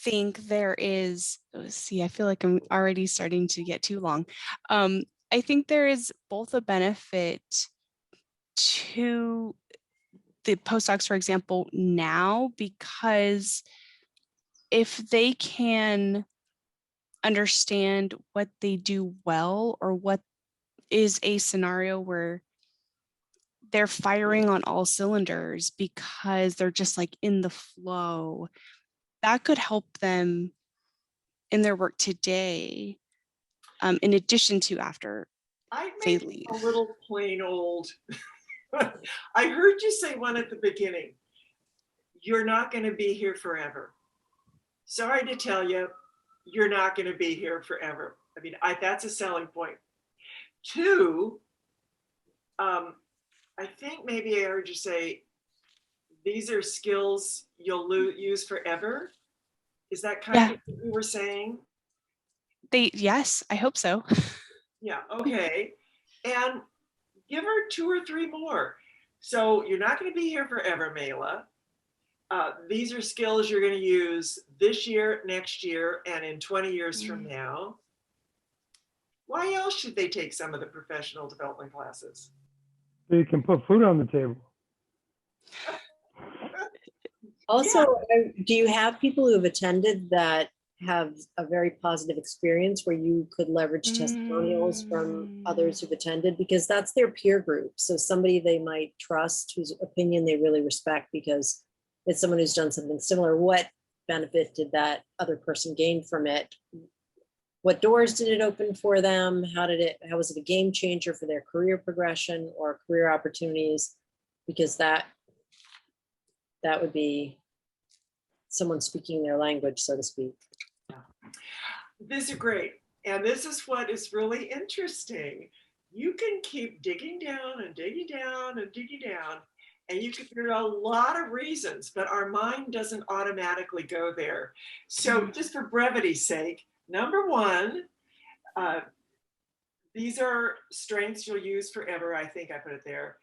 think there is, I feel like I'm already starting to get too long. I think there is both a benefit to the postdocs, for example, now, because if they can understand what they do well, or what is a scenario where they're firing on all cylinders because they're just like in the flow, that could help them in their work today, in addition to after they leave. A little plain old. I heard you say one at the beginning. You're not going to be here forever. Sorry to tell you, you're not going to be here forever. I mean, that's a selling point. Two, I think maybe I heard you say, these are skills you'll use forever. Is that kind of what you were saying? Yes, I hope so. Yeah, okay. And give her 2 or 3 more. So you're not going to be here forever, Mayla. These are skills you're going to use this year, next year, and in 20 years from now. Why else should they take some of the professional development classes? So you can put food on the table. Also, do you have people who have attended that have a very positive experience where you could leverage testimonials from others who've attended? Because that's their peer group. So somebody they might trust, whose opinion they really respect because it's someone who's done something similar. What benefit did that other person gain from it? What doors did it open for them? How was it a game changer for their career progression or career opportunities? Because that would be someone speaking their language, so to speak. These are great. And this is what is really interesting. You can keep digging down and digging down and digging down, and you can figure out a lot of reasons, but our mind doesn't automatically go there. So just for brevity's sake, number one, these are strengths you'll use forever. I think I put it there.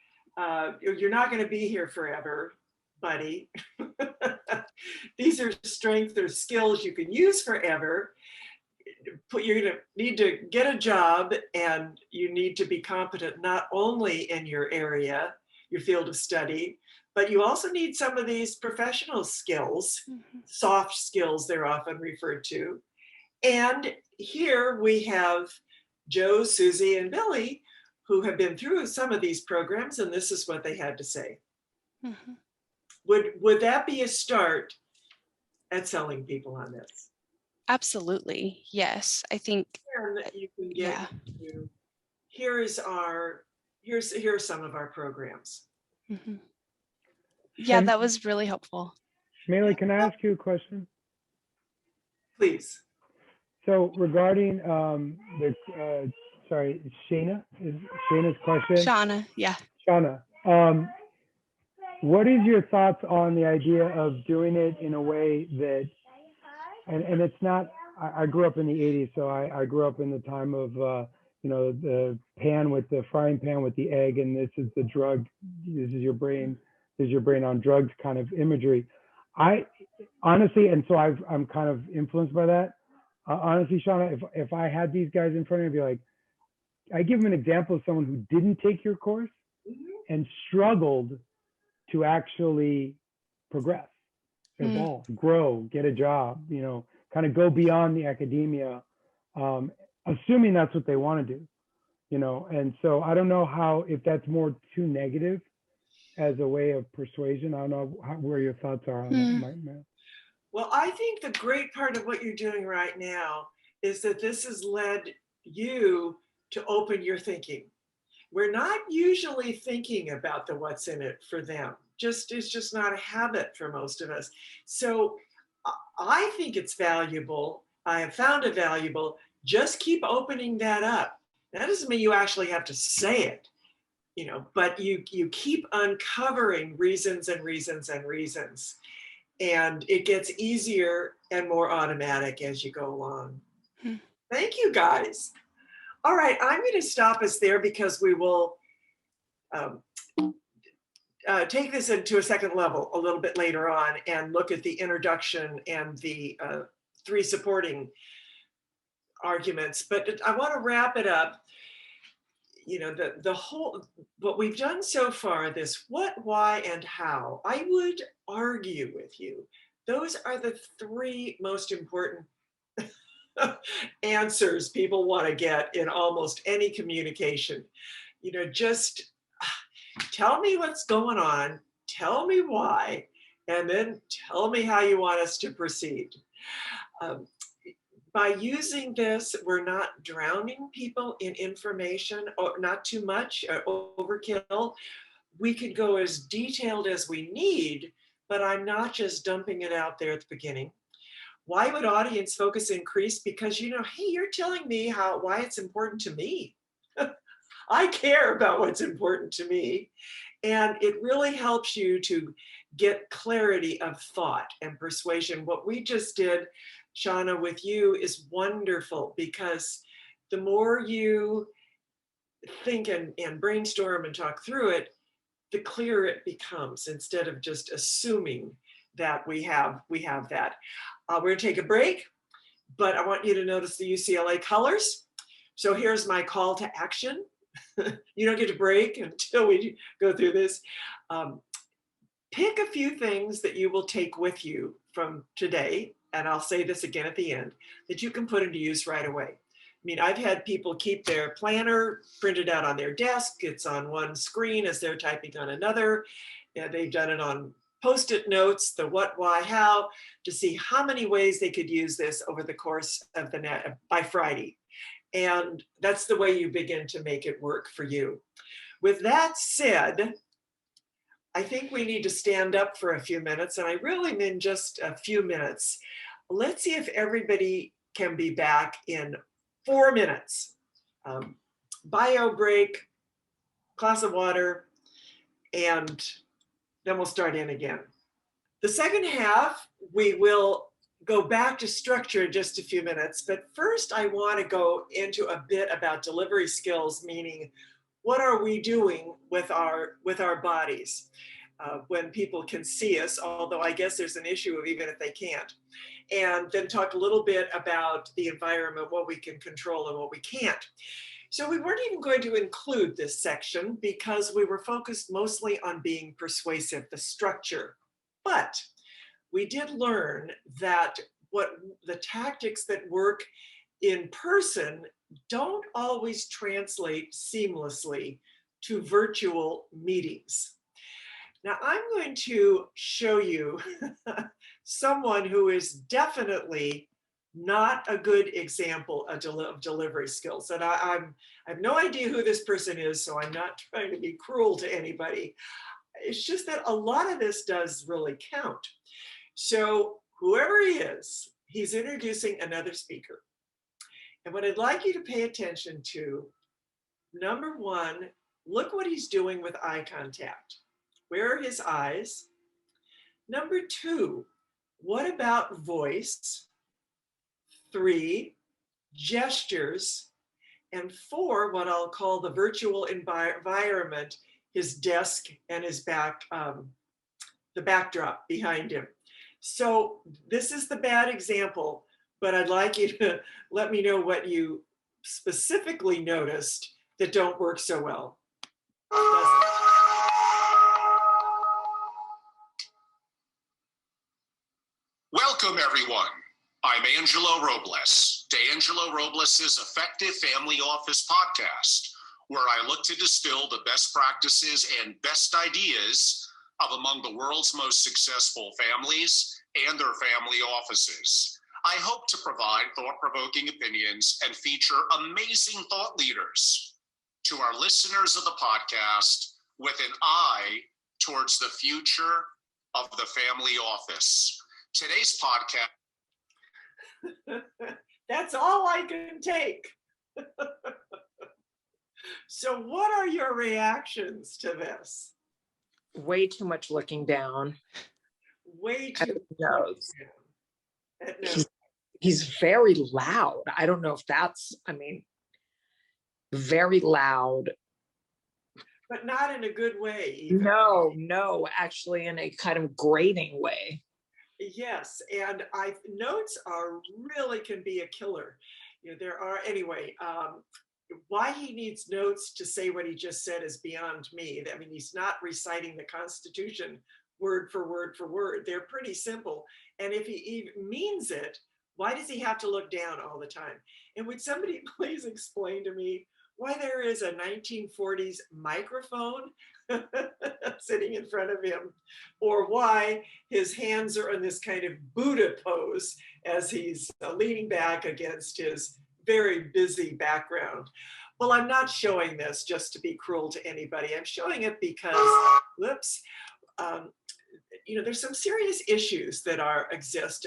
You're not going to be here forever, buddy. These are strengths or skills you can use forever. You're going to need to get a job, and you need to be competent not only in your area, your field of study, but you also need some of these professional skills, soft skills they're often referred to. And here we have Joe, Susie, and Billy, who have been through some of these programs, and this is what they had to say. Would that be a start at selling people on this? Absolutely. Yes. I think, And you can get yeah. to, here's some of our programs. Hmm. Yeah, And that was really helpful. Mayla, can I ask you a question? Please. So regarding sorry, Shayna's question. Shauna, yeah. Shauna, what is your thoughts on the idea of doing it in a way that, and it's not, I grew up in the 80s, so I grew up in the time of, the frying pan with the egg, and this is the drug, this is your brain on drugs kind of imagery. I honestly, and so I'm kind of influenced by that. Honestly, Shauna, if I had these guys in front of me, I'd be like, I give them an example of someone who didn't take your course and struggled to actually progress, evolve, grow, get a job, kind of go beyond the academia, assuming that's what they want to do, and so I don't know if that's more too negative as a way of persuasion. I don't know where your thoughts are on that. Well, I think the great part of what you're doing right now is that this has led you to open your thinking. We're not usually thinking about the what's in it for them. It's just not a habit for most of us. So I think it's valuable. I have found it valuable. Just keep opening that up. That doesn't mean you actually have to say it, but you keep uncovering reasons and reasons and reasons. And it gets easier and more automatic as you go along. Thank you, guys. All right, I'm going to stop us there because we will take this into a second level a little bit later on and look at the introduction and the 3 supporting arguments. But I want to wrap it up. The whole, what we've done so far, this what, why, and how, I would argue with you, those are the 3 most important answers people want to get in almost any communication. Just tell me what's going on, tell me why, and then tell me how you want us to proceed. By using this, we're not drowning people in information, or not too much, or overkill. We could go as detailed as we need, but I'm not just dumping it out there at the beginning. Why would audience focus increase? Because, hey, you're telling me why it's important to me. I care about what's important to me. And it really helps you to get clarity of thought and persuasion. What we just did, Shauna, with you is wonderful, because the more you think and brainstorm and talk through it, the clearer it becomes, instead of just assuming that we have that. We're going to take a break, but I want you to notice the UCLA colors. So here's my call to action. You don't get to break until we go through this. Pick a few things that you will take with you from today, and I'll say this again at the end, that you can put into use right away. I've had people keep their planner printed out on their desk. It's on one screen as they're typing on another. They've done it on Post-it notes, the what, why, how, to see how many ways they could use this over the course of the net by Friday. And that's the way you begin to make it work for you. With that said, I think we need to stand up for a few minutes, and I really mean just a few minutes. Let's see if everybody can be back in 4 minutes. Bio break, glass of water, and then we'll start in again. The second half, we will go back to structure in just a few minutes, but first I want to go into a bit about delivery skills, meaning what are we doing with our bodies when people can see us, although I guess there's an issue of even if they can't. And then talk a little bit about the environment, what we can control and what we can't. So we weren't even going to include this section because we were focused mostly on being persuasive, the structure. But we did learn that what the tactics that work in person don't always translate seamlessly to virtual meetings. Now I'm going to show you someone who is definitely not a good example of delivery skills. And I have no idea who this person is, so I'm not trying to be cruel to anybody. It's just that a lot of this does really count. So whoever he is, he's introducing another speaker. And what I'd like you to pay attention to, number one, look what he's doing with eye contact. Where are his eyes? Number two, what about voice? 3, gestures. And 4, what I'll call the virtual environment, his desk and his the backdrop behind him. So this is the bad example, but I'd like you to let me know what you specifically noticed that don't work so well. Welcome, everyone. I'm Angelo Robles, D'Angelo Robles' Effective Family Office podcast, where I look to distill the best practices and best ideas of among the world's most successful families and their family offices. I hope to provide thought-provoking opinions and feature amazing thought leaders to our listeners of the podcast with an eye towards the future of the family office. Today's podcast. That's all I can take. So what are your reactions to this? Way too much looking down. Way too nose. No. He's very loud. I don't know if that's, very loud. But not in a good way. Even. No, actually in a kind of grating way. Yes, and notes are really can be a killer. You know, there are, anyway, why he needs notes to say what he just said is beyond me. I mean, he's not reciting the Constitution word for word for word. They're pretty simple. And if he even means it, why does he have to look down all the time? And would somebody please explain to me why there is a 1940s microphone sitting in front of him, or why his hands are in this kind of Buddha pose as he's leaning back against his very busy background. Well, I'm not showing this just to be cruel to anybody. I'm showing it because, there's some serious issues that exist,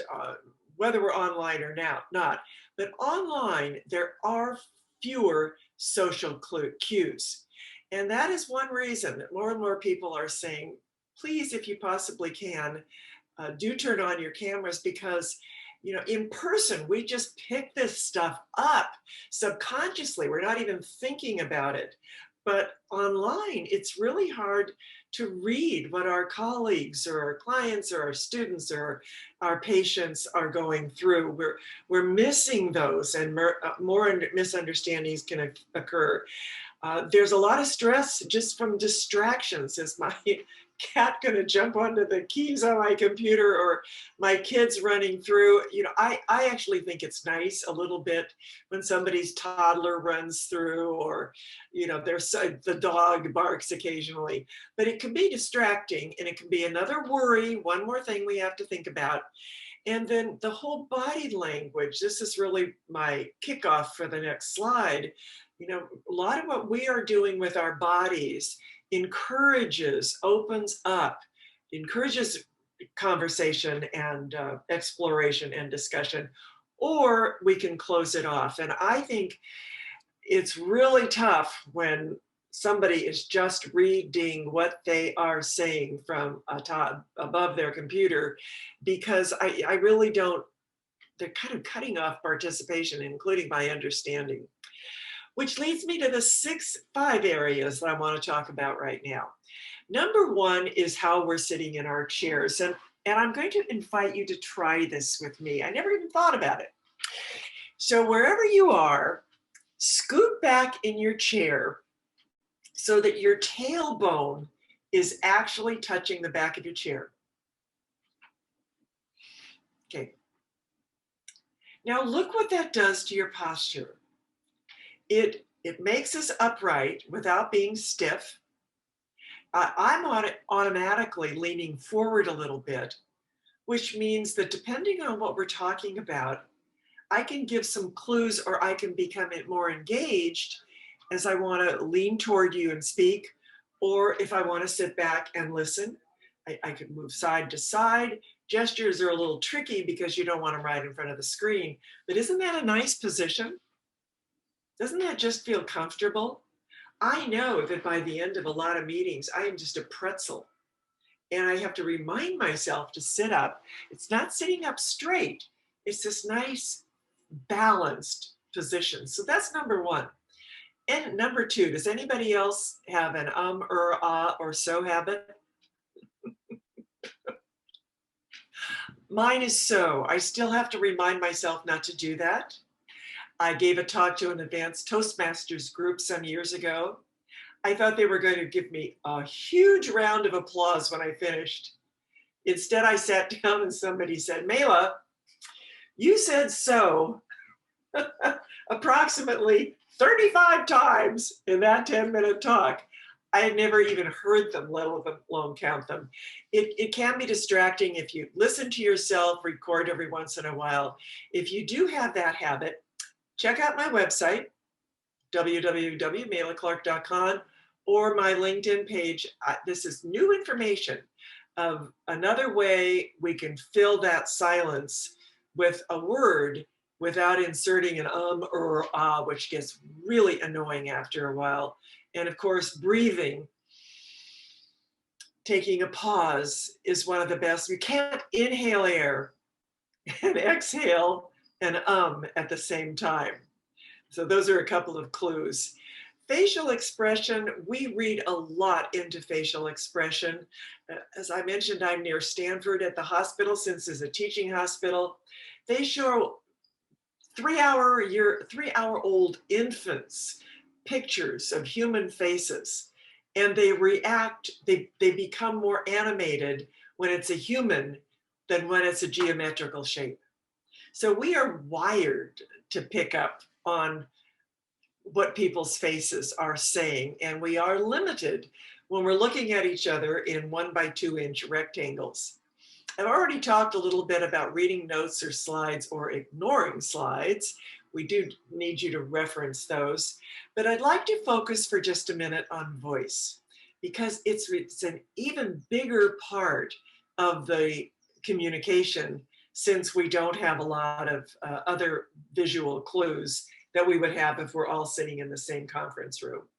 whether we're online or not. But online, there are fewer social cues. And that is one reason that more and more people are saying, please, if you possibly can, do turn on your cameras, because in person, we just pick this stuff up subconsciously. We're not even thinking about it. But online, it's really hard to read what our colleagues or our clients or our students or our patients are going through. We're missing those, and more misunderstandings can occur. There's a lot of stress just from distractions. Is my cat going to jump onto the keys on my computer, or my kids running through? I actually think it's nice a little bit when somebody's toddler runs through, or the dog barks occasionally. But it can be distracting, and it can be another worry, one more thing we have to think about. And then the whole body language. This is really my kickoff for the next slide. A lot of what we are doing with our bodies opens up, encourages conversation and exploration and discussion, or we can close it off. And I think it's really tough when somebody is just reading what they are saying from above their computer, because I really don't, they're kind of cutting off participation, including my understanding. Which leads me to the 5 areas that I want to talk about right now. Number 1 is how we're sitting in our chairs. And I'm going to invite you to try this with me. I never even thought about it. So wherever you are, scoot back in your chair so that your tailbone is actually touching the back of your chair. Okay. Now look what that does to your posture. It makes us upright without being stiff. I'm automatically leaning forward a little bit, which means that depending on what we're talking about, I can give some clues, or I can become more engaged as I want to lean toward you and speak, or if I want to sit back and listen. I could move side to side. Gestures are a little tricky because you don't want them right in front of the screen, but isn't that a nice position? Doesn't that just feel comfortable? I know that by the end of a lot of meetings, I am just a pretzel, and I have to remind myself to sit up. It's not sitting up straight. It's this nice balanced position. So that's number one. And number two, does anybody else have an or ah or so habit? Mine is so. I still have to remind myself not to do that. I gave a talk to an advanced Toastmasters group some years ago. I thought they were going to give me a huge round of applause when I finished. Instead, I sat down and somebody said, Mayla, you said so approximately 35 times in that 10-minute talk. I had never even heard them, let alone count them. It can be distracting if you listen to yourself, record every once in a while. If you do have that habit, check out my website, www.maylaclark.com, or my LinkedIn page. This is new information of another way we can fill that silence with a word without inserting an or ah, which gets really annoying after a while. And of course, breathing, taking a pause is one of the best. We can't inhale air and exhale and at the same time. So those are a couple of clues. Facial expression, we read a lot into facial expression. As I mentioned, I'm near Stanford at the hospital, since it's a teaching hospital. They show 3-hour-old infants pictures of human faces, and they react, they become more animated when it's a human than when it's a geometrical shape. So we are wired to pick up on what people's faces are saying, and we are limited when we're looking at each other in 1 by 2 inch rectangles. I've already talked a little bit about reading notes or slides or ignoring slides. We do need you to reference those, but I'd like to focus for just a minute on voice, because it's an even bigger part of the communication, since we don't have a lot of other visual clues that we would have if we're all sitting in the same conference room.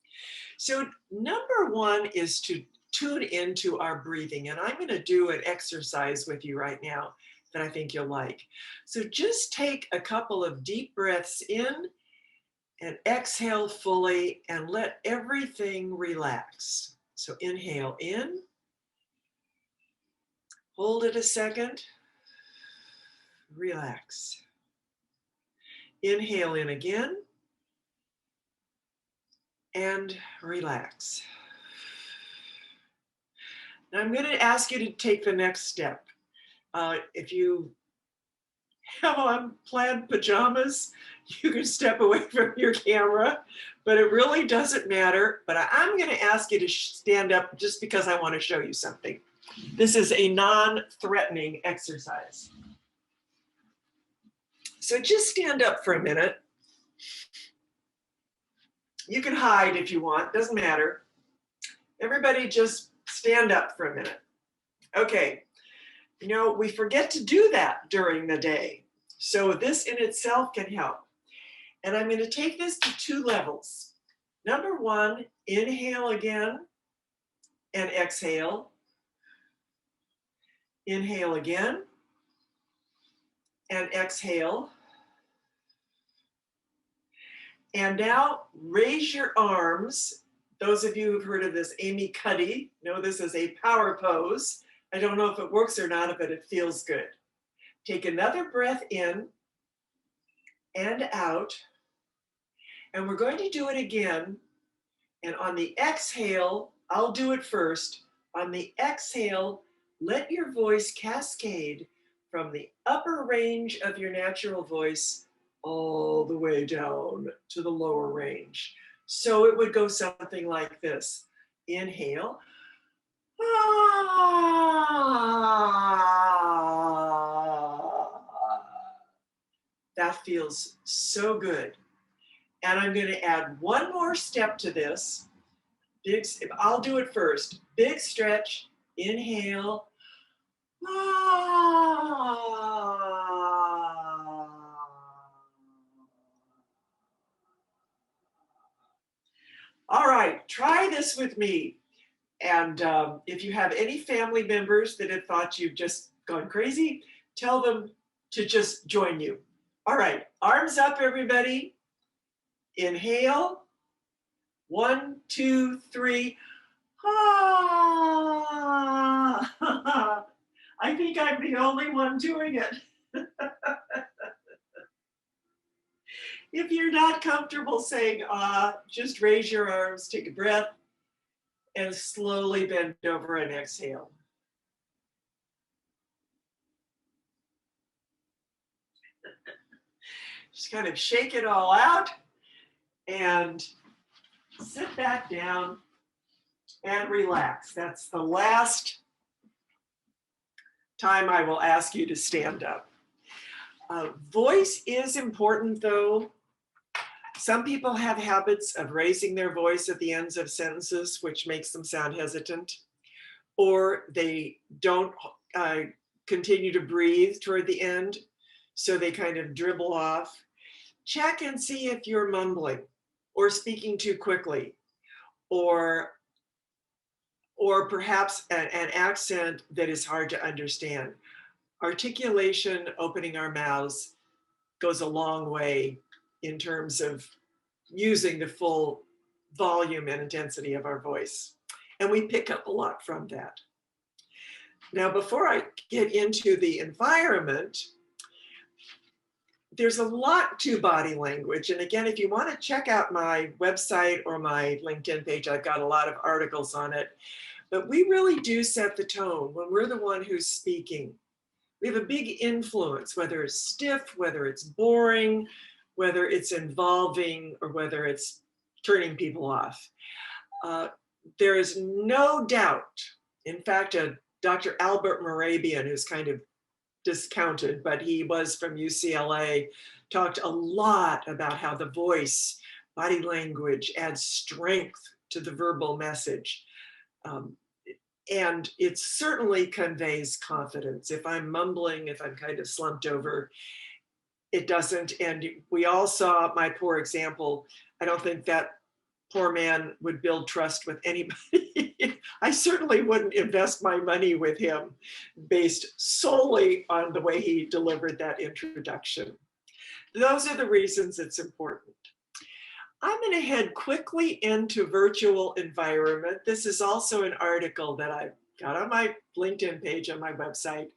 So number one is to tune into our breathing. And I'm going to do an exercise with you right now that I think you'll like. So just take a couple of deep breaths in and exhale fully, and let everything relax. So inhale in, hold it a second, relax. Inhale in again, and relax. Now I'm going to ask you to take the next step. If you have on plaid pajamas, you can step away from your camera, but it really doesn't matter. But I'm going to ask you to stand up just because I want to show you something. This is a non-threatening exercise. So just stand up for a minute. You can hide if you want, doesn't matter. Everybody just stand up for a minute. Okay, you know, we forget to do that during the day. So this in itself can help. And I'm going to take this to 2 levels. Number one, inhale again and exhale. Inhale again and exhale. And now raise your arms. Those of you who've heard of this, Amy Cuddy, know this as a power pose. I don't know if it works or not, but it feels good. Take another breath in and out. And we're going to do it again. And on the exhale, I'll do it first. On the exhale, let your voice cascade from the upper range of your natural voice all the way down to the lower range. So it would go something like this. Inhale. That feels so good. And I'm going to add one more step to this. I'll do it first. Big stretch, inhale. All right, try this with me. And if you have any family members that have thought you've just gone crazy, tell them to just join you. All right, arms up, everybody. Inhale. 1, 2, 3. Ah. I think I'm the only one doing it. If you're not comfortable saying ah, just raise your arms, take a breath, and slowly bend over and exhale. Just kind of shake it all out and sit back down and relax. That's the last time I will ask you to stand up. Voice is important though. Some people have habits of raising their voice at the ends of sentences, which makes them sound hesitant, or they don't continue to breathe toward the end, so they kind of dribble off. Check and see if you're mumbling or speaking too quickly, or perhaps an accent that is hard to understand. Articulation, opening our mouths, goes a long way in terms of using the full volume and intensity of our voice. And we pick up a lot from that. Now, before I get into the environment, there's a lot to body language. And again, if you want to check out my website or my LinkedIn page, I've got a lot of articles on it. But we really do set the tone when we're the one who's speaking. We have a big influence, whether it's stiff, whether it's boring, whether it's involving, or whether it's turning people off. There is no doubt, in fact, Dr. Albert Morabian, who's kind of discounted, but he was from UCLA, talked a lot about how the voice, body language adds strength to the verbal message. And it certainly conveys confidence. If I'm mumbling, if I'm kind of slumped over, it doesn't. And we all saw my poor example. I don't think that poor man would build trust with anybody. I certainly wouldn't invest my money with him based solely on the way he delivered that introduction. Those are the reasons it's important. I'm going to head quickly into virtual environment. This is also an article that I've got on my LinkedIn page on my website.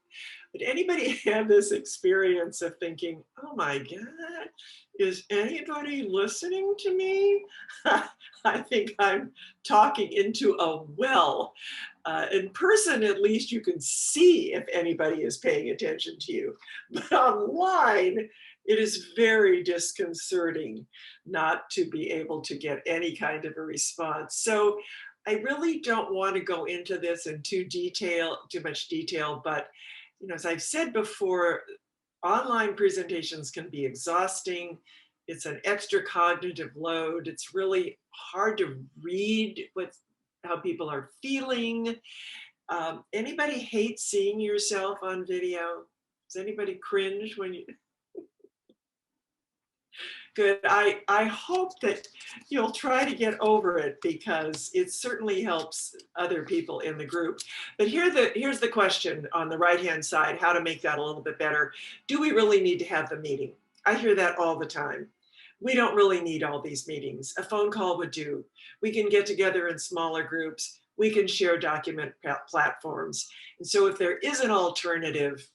But anybody had this experience of thinking, oh my God, is anybody listening to me? I think I'm talking into a well. In person, at least you can see if anybody is paying attention to you. But online, it is very disconcerting not to be able to get any kind of a response. So I really don't want to go into this in too much detail, but as I've said before, online presentations can be exhausting. It's an extra cognitive load. It's really hard to read how people are feeling. Anybody hate seeing yourself on video? Does anybody cringe when you? Good. I hope that you'll try to get over it, because it certainly helps other people in the group. But here's the question on the right-hand side, how to make that a little bit better. Do we really need to have the meeting? I hear that all the time. We don't really need all these meetings. A phone call would do. We can get together in smaller groups. We can share document platforms. And so if there is an alternative,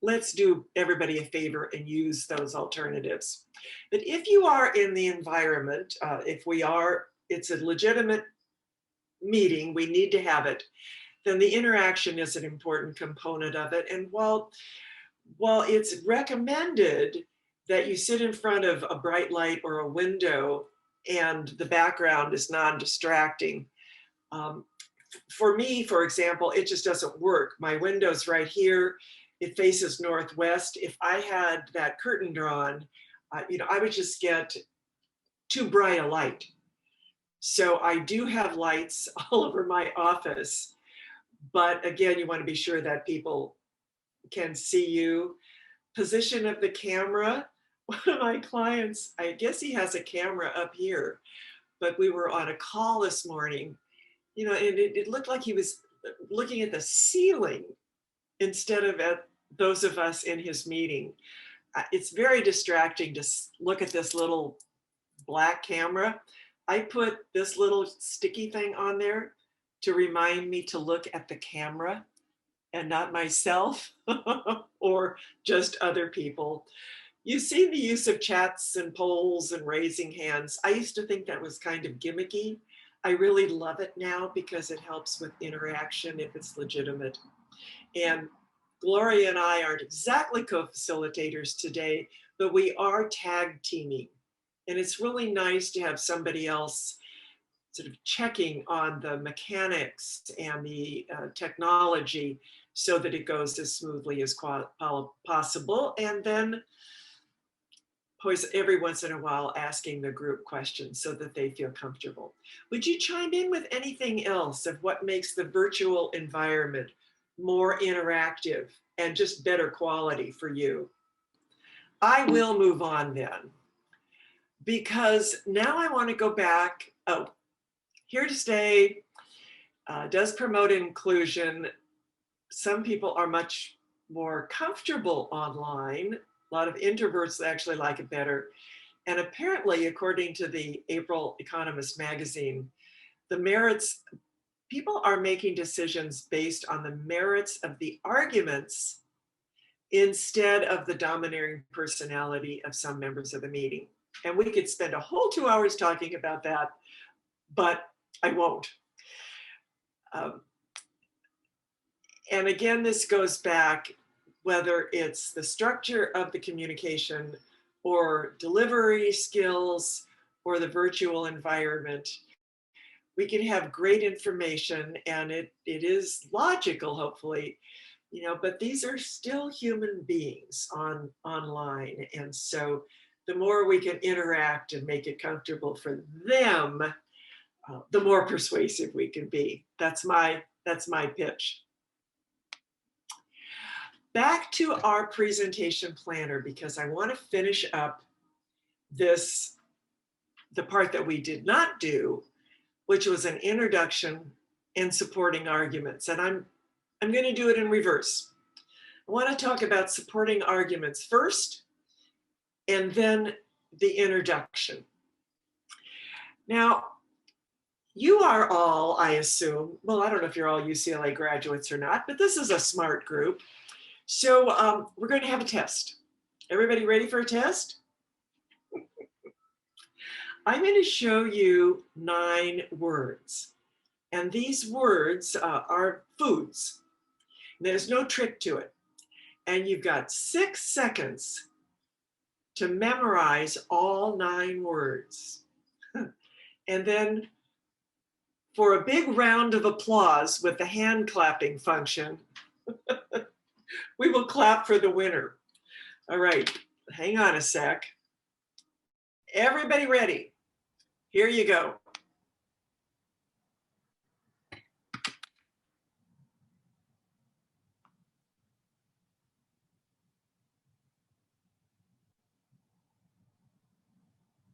let's do everybody a favor and use those alternatives. But if you are in the environment, it's a legitimate meeting, we need to have it, then the interaction is an important component of it. And while it's recommended that you sit in front of a bright light or a window and the background is non-distracting, for me, for example, it just doesn't work. My window's right here. it faces northwest. If I had that curtain drawn, I would just get too bright a light. So I do have lights all over my office, but again, you want to be sure that people can see you. Position of the camera. One of my clients, I guess he has a camera up here, but we were on a call this morning, and it looked like he was looking at the ceiling instead of at those of us in his meeting. It's very distracting to look at this little black camera. I put this little sticky thing on there to remind me to look at the camera and not myself or just other people. You've seen the use of chats and polls and raising hands. I used to think that was kind of gimmicky. I really love it now because it helps with interaction if it's legitimate. And Gloria and I aren't exactly co-facilitators today, but we are tag teaming. And it's really nice to have somebody else sort of checking on the mechanics and the technology so that it goes as smoothly as possible. And then every once in a while asking the group questions so that they feel comfortable. Would you chime in with anything else of what makes the virtual environment more interactive and just better quality for you? I will move on then, because now I want to go back. Oh, here to stay, does promote inclusion. Some people are much more comfortable online. A lot of introverts actually like it better. And apparently, according to the April Economist magazine, people are making decisions based on the merits of the arguments instead of the domineering personality of some members of the meeting. And we could spend a whole 2 hours talking about that, but I won't. And again, this goes back, whether it's the structure of the communication or delivery skills or the virtual environment, we can have great information and it is logical, hopefully, but these are still human beings online. And so the more we can interact and make it comfortable for them, the more persuasive we can be. That's my pitch. Back to our presentation planner, because I want to finish up the part that we did not do, which was an introduction and supporting arguments. And I'm going to do it in reverse. I want to talk about supporting arguments first, and then the introduction. Now, you are all, I assume, well, I don't know if you're all UCLA graduates or not, but this is a smart group. So we're going to have a test. Everybody ready for a test? I'm going to show you 9 words. And these words are foods. There's no trick to it. And you've got 6 seconds to memorize all 9 words. And then for a big round of applause with the hand clapping function, we will clap for the winner. All right, hang on a sec. Everybody ready? Here you go.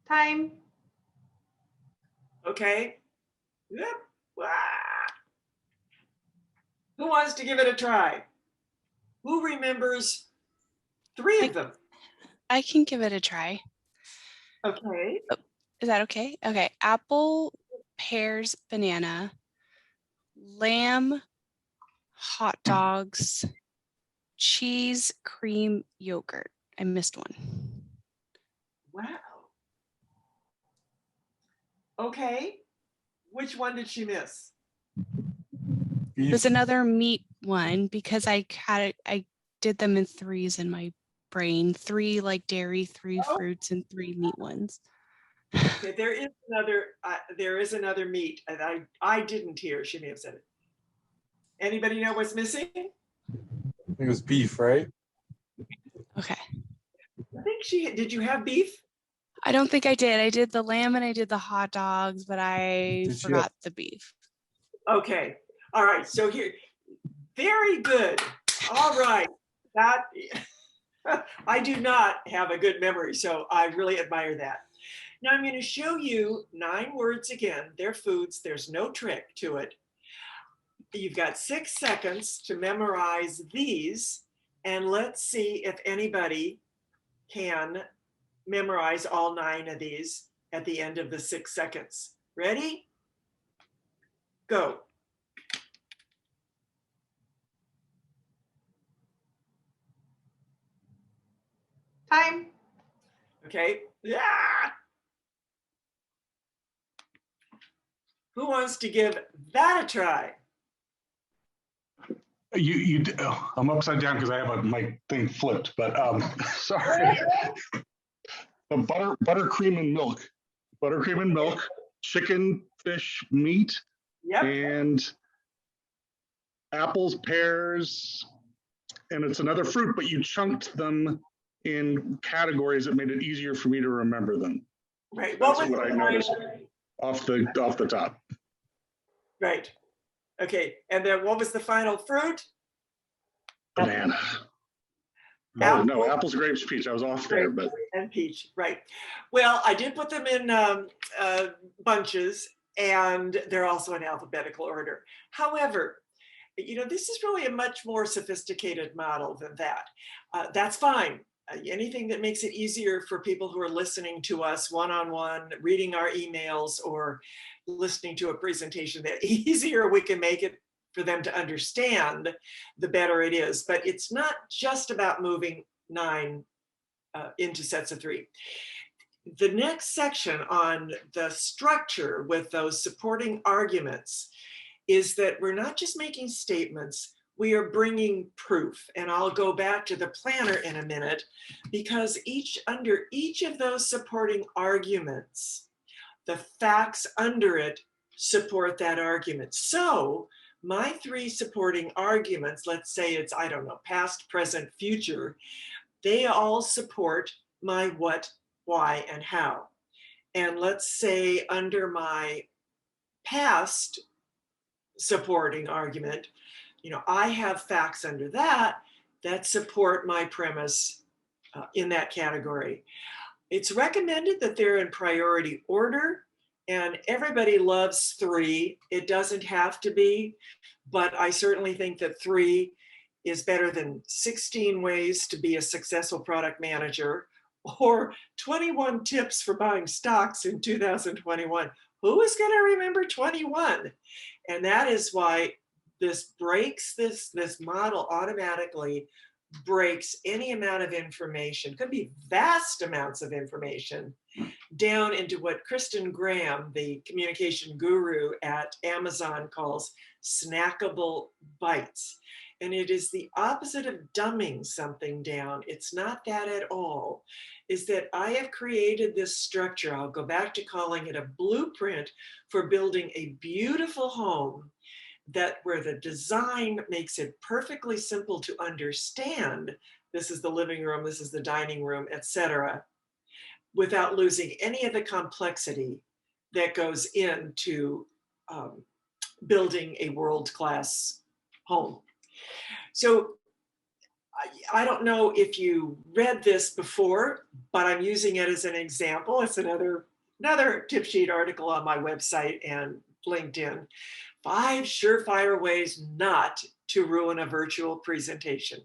Time. Okay. Yep. Wah. Who wants to give it a try? Who remembers 3 of them? I can give it a try. Okay. Is that okay? Okay. Apple, pears, banana, lamb, hot dogs, cheese, cream, yogurt. I missed one. Wow. Okay. Which one did she miss? There's another meat one because I did them in 3s in my brain. 3 like dairy, 3 fruits, and 3 meat ones. Okay, there is another meat, and I didn't hear. She may have said it. Anybody know what's missing? I think it was beef, right? Okay. I think did you have beef? I don't think I did. I did the lamb and I did the hot dogs, but I Did you forgot the beef. Okay. All right. So here, very good. All right. That I do not have a good memory, so I really admire that. Now I'm going to show you 9 words again. They're foods. There's no trick to it. You've got 6 seconds to memorize these, and let's see if anybody can memorize all 9 of these at the end of the 6 seconds. Ready? Go. Time. Okay. Yeah. Who wants to give that a try? I'm upside down because I have my thing flipped, but sorry. The buttercream and milk, chicken, fish, meat, Yep. and apples, pears, and it's another fruit, but you chunked them in categories that made it easier for me to remember them. Right. That's what I noticed off the top. Right. Okay. And then what was the final fruit? Banana. Oh no, apples, grapes, peach. I was off there, but And peach. Right. Well, I did put them in bunches, and they're also in alphabetical order. However, this is really a much more sophisticated model than that. That's fine. Anything that makes it easier for people who are listening to us one-on-one, reading our emails, or listening to a presentation, the easier we can make it for them to understand, the better it is. But it's not just about moving 9 into sets of 3. The next section on the structure with those supporting arguments is that we're not just making statements, we are bringing proof. And I'll go back to the planner in a minute, because under each of those supporting arguments, the facts under it support that argument. So my 3 supporting arguments, let's say it's, I don't know, past, present, future, they all support my what, why, and how. And let's say under my past supporting argument, I have facts under that support my premise in that category. It's recommended that they're in priority order, and everybody loves 3. It doesn't have to be, but I certainly think that 3 is better than 16 ways to be a successful product manager, or 21 tips for buying stocks in 2021. Who is going to remember 21? And that is why this model automatically breaks any amount of information, could be vast amounts of information, down into what Kristen Graham, the communication guru at Amazon, calls snackable bites. And it is the opposite of dumbing something down. It's not that at all. Is that I have created this structure. I'll go back to calling it a blueprint for building a beautiful home, where the design makes it perfectly simple to understand. This is the living room, this is the dining room, etc., without losing any of the complexity that goes into building a world-class home. So I don't know if you read this before, but I'm using it as an example. It's another tip sheet article on my website and LinkedIn. 5 surefire ways not to ruin a virtual presentation.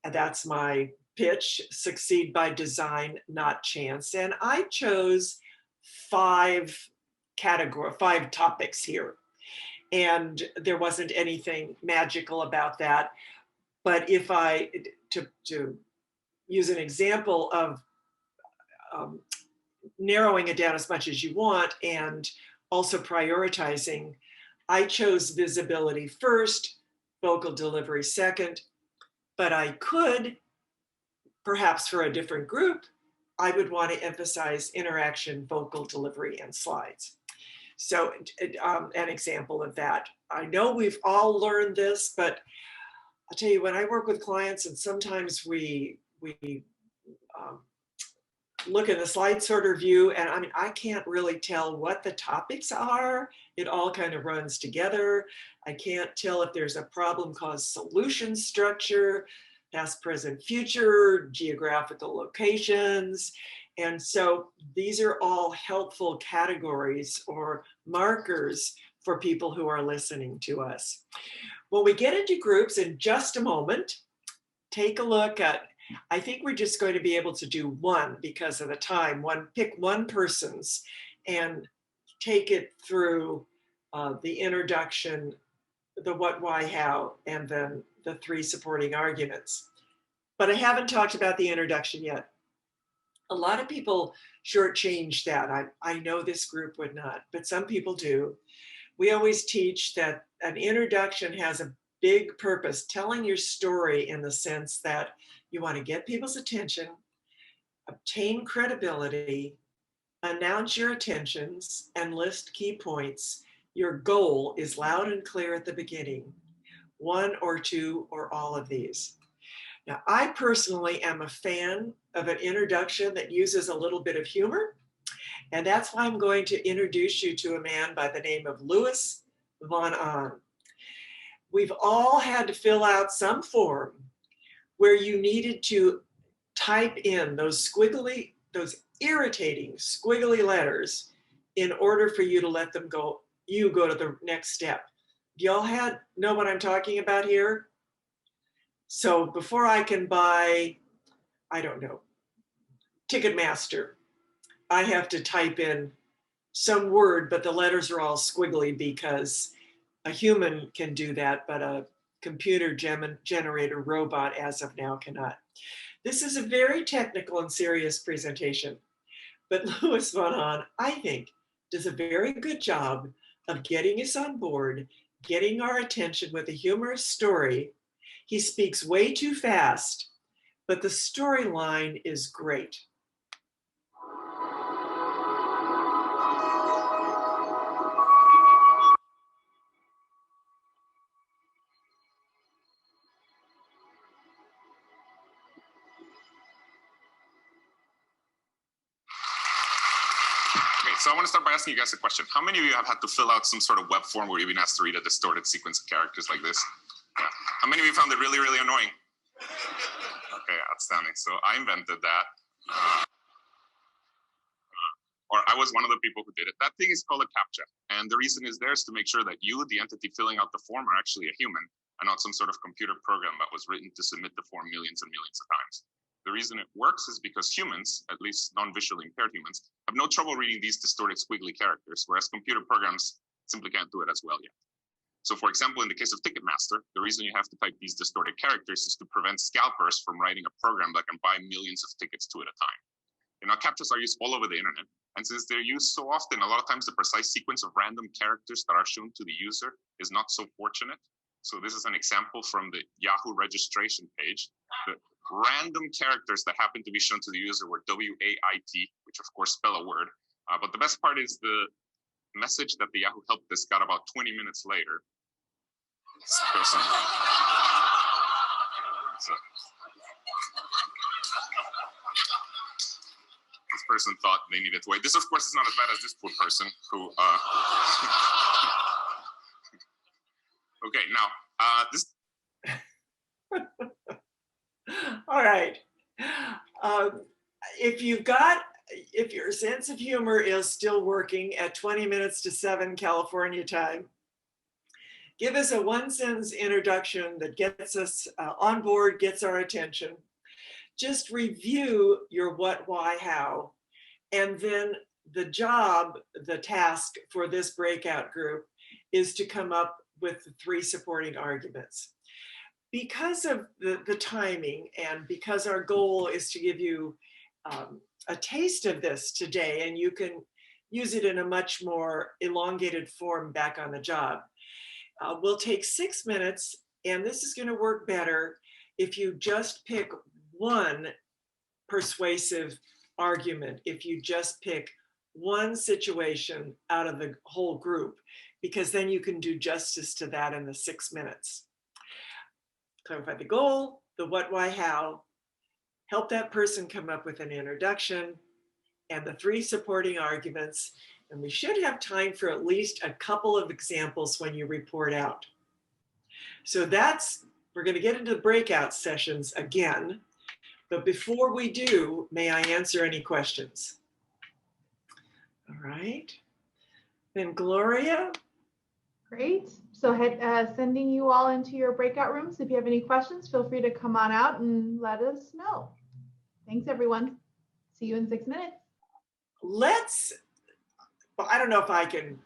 And that's my pitch: succeed by design, not chance. And I chose 5 topics here. And there wasn't anything magical about that. But if to use an example of narrowing it down as much as you want and also prioritizing, I chose visibility first, vocal delivery second, but I could, perhaps for a different group, I would want to emphasize interaction, vocal delivery, and slides. So an example of that. I know we've all learned this, but I'll tell you, when I work with clients, and sometimes we look at the slide sorter view, and I mean, I can't really tell what the topics are. It all kind of runs together. I can't tell if there's a problem cause solution structure, past, present, future, geographical locations. And so these are all helpful categories or markers for people who are listening to us. When we get into groups in just a moment, take a look at, I think we're just going to be able to do one because of the time, pick one person's and take it through the introduction, the what, why, how, and then the three supporting arguments. But I haven't talked about the introduction yet. A lot of people shortchange that. I know this group would not, but some people do. We always teach that an introduction has a big purpose, telling your story in the sense that you want to get people's attention, obtain credibility, announce your intentions, and list key points. Your goal is loud and clear at the beginning, one or two or all of these. Now, I personally am a fan of an introduction that uses a little bit of humor, and that's why I'm going to introduce you to a man by the name of Louis Von Ahn. We've all had to fill out some form where you needed to type in those irritating squiggly letters in order for you to let them go, you go to the next step. Y'all know what I'm talking about here? So before I can buy, I don't know, Ticketmaster, I have to type in some word, but the letters are all squiggly because a human can do that, but a computer generated robot as of now cannot. This is a very technical and serious presentation, but Louis Von Ahn, I think, does a very good job of getting us on board, getting our attention with a humorous story. He speaks way too fast, but the storyline is great. So I want to start by asking you guys a question. How many of you have had to fill out some sort of web form where you've been asked to read a distorted sequence of characters like this? Yeah. How many of you found it really, really annoying? Okay, outstanding. So I invented that. Or I was one of the people who did it. That thing is called a CAPTCHA. And the reason is there is to make sure that you, the entity filling out the form, are actually a human and not some sort of computer program that was written to submit the form millions and millions of times. The reason it works is because humans, at least non-visually impaired humans, have no trouble reading these distorted squiggly characters, whereas computer programs simply can't do it as well yet. So for example, in the case of Ticketmaster, the reason you have to type these distorted characters is to prevent scalpers from writing a program that can buy millions of tickets two at a time. You know, CAPTCHAs are used all over the internet. And since they're used so often, a lot of times the precise sequence of random characters that are shown to the user is not so fortunate. So this is an example from the Yahoo registration page. The random characters that happen to be shown to the user were W-A-I-T, which of course spell a word. But the best part is the message that the Yahoo help desk got about 20 minutes later. This person thought they needed to wait. This, of course, is not as bad as this poor person who. Okay, now this. All right. If your sense of humor is still working at 20 minutes to 7 California time, give us a one-sentence introduction that gets us on board, gets our attention. Just review your what, why, how, and then the task for this breakout group is to come up with the 3 supporting arguments. Because of the timing and because our goal is to give you a taste of this today, and you can use it in a much more elongated form back on the job, we'll take 6 minutes, and this is going to work better if you just pick one persuasive argument, if you just pick one situation out of the whole group, because then you can do justice to that in the 6 minutes. clarify the goal, the what, why, how, help that person come up with an introduction, and the 3 supporting arguments. And we should have time for at least a couple of examples when you report out. So we're going to get into the breakout sessions again. But before we do, may I answer any questions? All right. Then Gloria. Great. So sending you all into your breakout rooms. If you have any questions, feel free to come on out and let us know. Thanks, everyone. See you in 6 minutes. I don't know if I can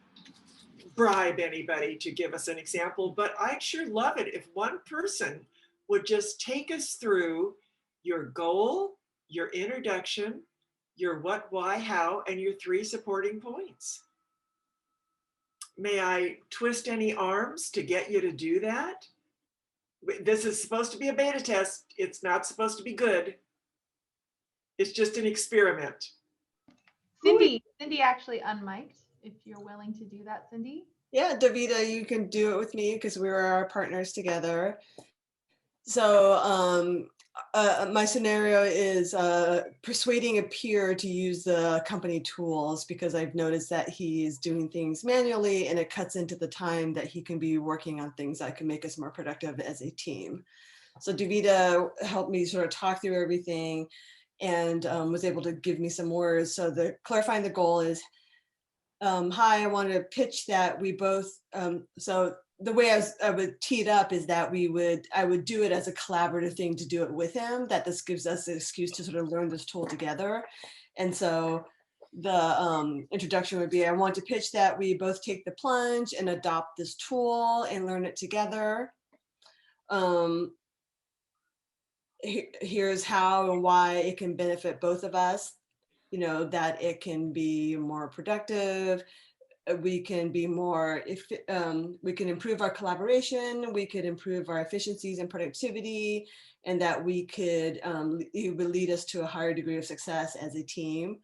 bribe anybody to give us an example, but I'd sure love it if one person would just take us through your goal, your introduction, your what, why, how, and your 3 supporting points. May I twist any arms to get you to do that? This is supposed to be a beta test. It's not supposed to be good. It's just an experiment. Cindy actually unmiked. If you're willing to do that, Cindy. Yeah, Davida, you can do it with me because we were our partners together. So my scenario is persuading a peer to use the company tools because I've noticed that he is doing things manually and it cuts into the time that he can be working on things that can make us more productive as a team. So Davida helped me sort of talk through everything and was able to give me some words. So clarifying the goal is, hi, I want to pitch that we both, so the way I would tee it up is that I would do it as a collaborative thing to do it with him, that this gives us an excuse to sort of learn this tool together. And so the introduction would be, I want to pitch that we both take the plunge and adopt this tool and learn it together. Here's how and why it can benefit both of us, that it can be more productive. We can be more, we can improve our collaboration, we could improve our efficiencies and productivity, and that it would lead us to a higher degree of success as a team.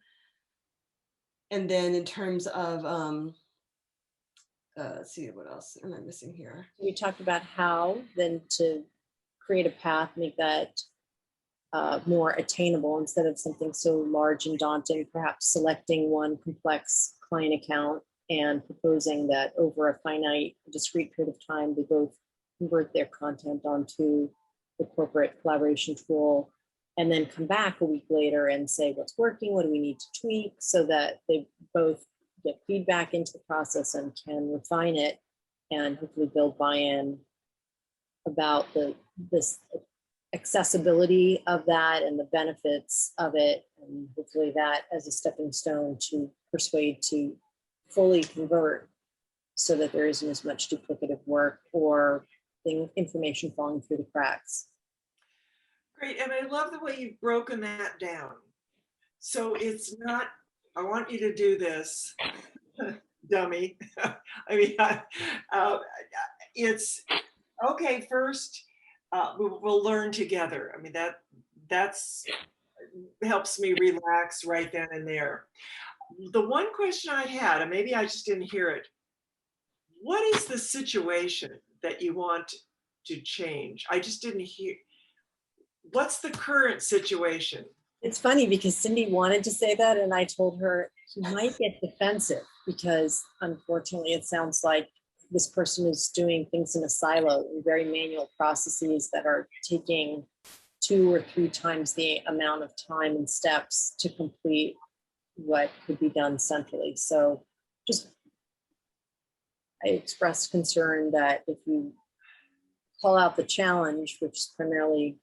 And then in terms of, let's see, what else am I missing here? We talked about how then to create a path, make that more attainable instead of something so large and daunting, perhaps selecting one complex client account and proposing that over a finite, discrete period of time, they both convert their content onto the corporate collaboration tool, and then come back a week later and say what's working, what do we need to tweak, so that they both get feedback into the process and can refine it and hopefully build buy-in about this accessibility of that and the benefits of it, and hopefully that as a stepping stone to persuade to fully convert so that there isn't as much duplicative work or information falling through the cracks. Great, and I love the way you've broken that down. So it's not, I want you to do this, dummy. I mean, it's, okay, first, we'll learn together. I mean, that's helps me relax right then and there. The one question I had, and maybe I just didn't hear it, what is the situation that you want to change? I just didn't hear. What's the current situation? It's funny because Cindy wanted to say that, and I told her he might get defensive because unfortunately it sounds like this person is doing things in a silo in very manual processes that are taking 2 or 3 times the amount of time and steps to complete what could be done centrally. So I expressed concern that if you call out the challenge, which is primarily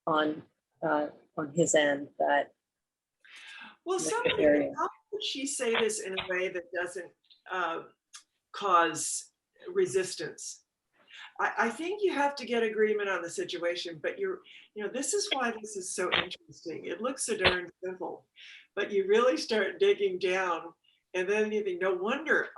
on his end, that. Well, somebody, how would she say this in a way that doesn't cause resistance? I think you have to get agreement on the situation, but this is why this is so interesting. It looks so darn simple, but you really start digging down and then you think, no wonder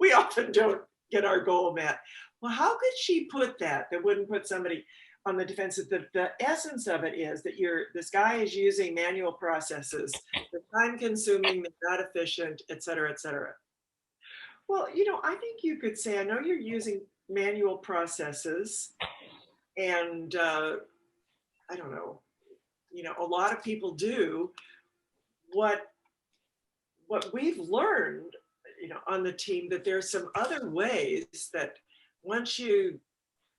we often don't get our goal met. Well, how could she put that wouldn't put somebody on the defensive? The essence of it is that this guy is using manual processes, they're time consuming, they're not efficient, et cetera, et cetera. Well, I think you could say, I know you're using manual processes, And I don't know, a lot of people do. What we've learned, on the team, that there's some other ways that once you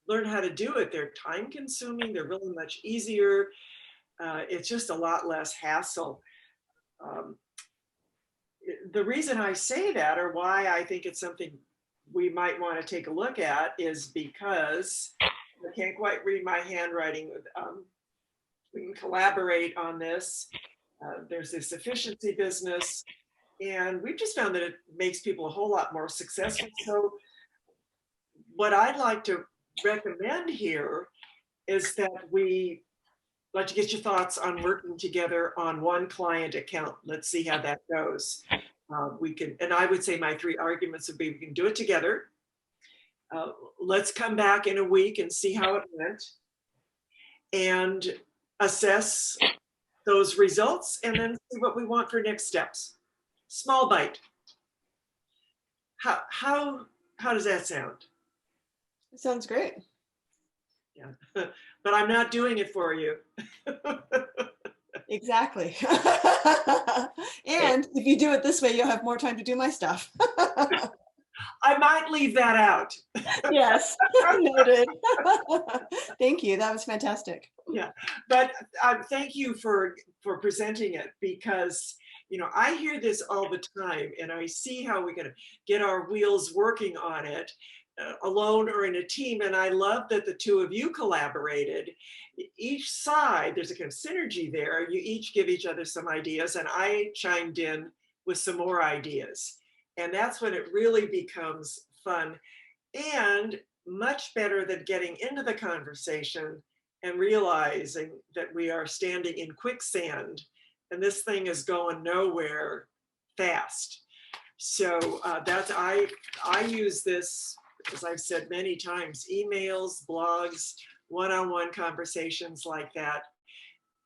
learn how to do it, they're time consuming, they're really much easier. It's just a lot less hassle. The reason I say that, or why I think it's something we might want to take a look at, is because I can't quite read my handwriting. We can collaborate on this. There's this efficiency business, and we've just found that it makes people a whole lot more successful. So what I'd like to recommend here is that we like to get your thoughts on working together on one client account. Let's see how that goes. We can, and I would say my 3 arguments would be: we can do it together. Let's come back in a week and see how it went, and assess those results, and then see what we want for next steps. Small bite. How does that sound? It sounds great. Yeah, but I'm not doing it for you. Exactly. And if you do it this way, you'll have more time to do my stuff. I might leave that out. Yes, noted. Thank you. That was fantastic. Yeah, but thank you for presenting it, because I hear this all the time, and I see how we're going to get our wheels working on it, alone or in a team. And I love that the 2 of you collaborated. Each side, there's a kind of synergy there. You each give each other some ideas, and I chimed in with some more ideas. And that's when it really becomes fun, and much better than getting into the conversation and realizing that we are standing in quicksand and this thing is going nowhere fast. So I use this, as I've said many times, emails, blogs, one-on-one conversations like that,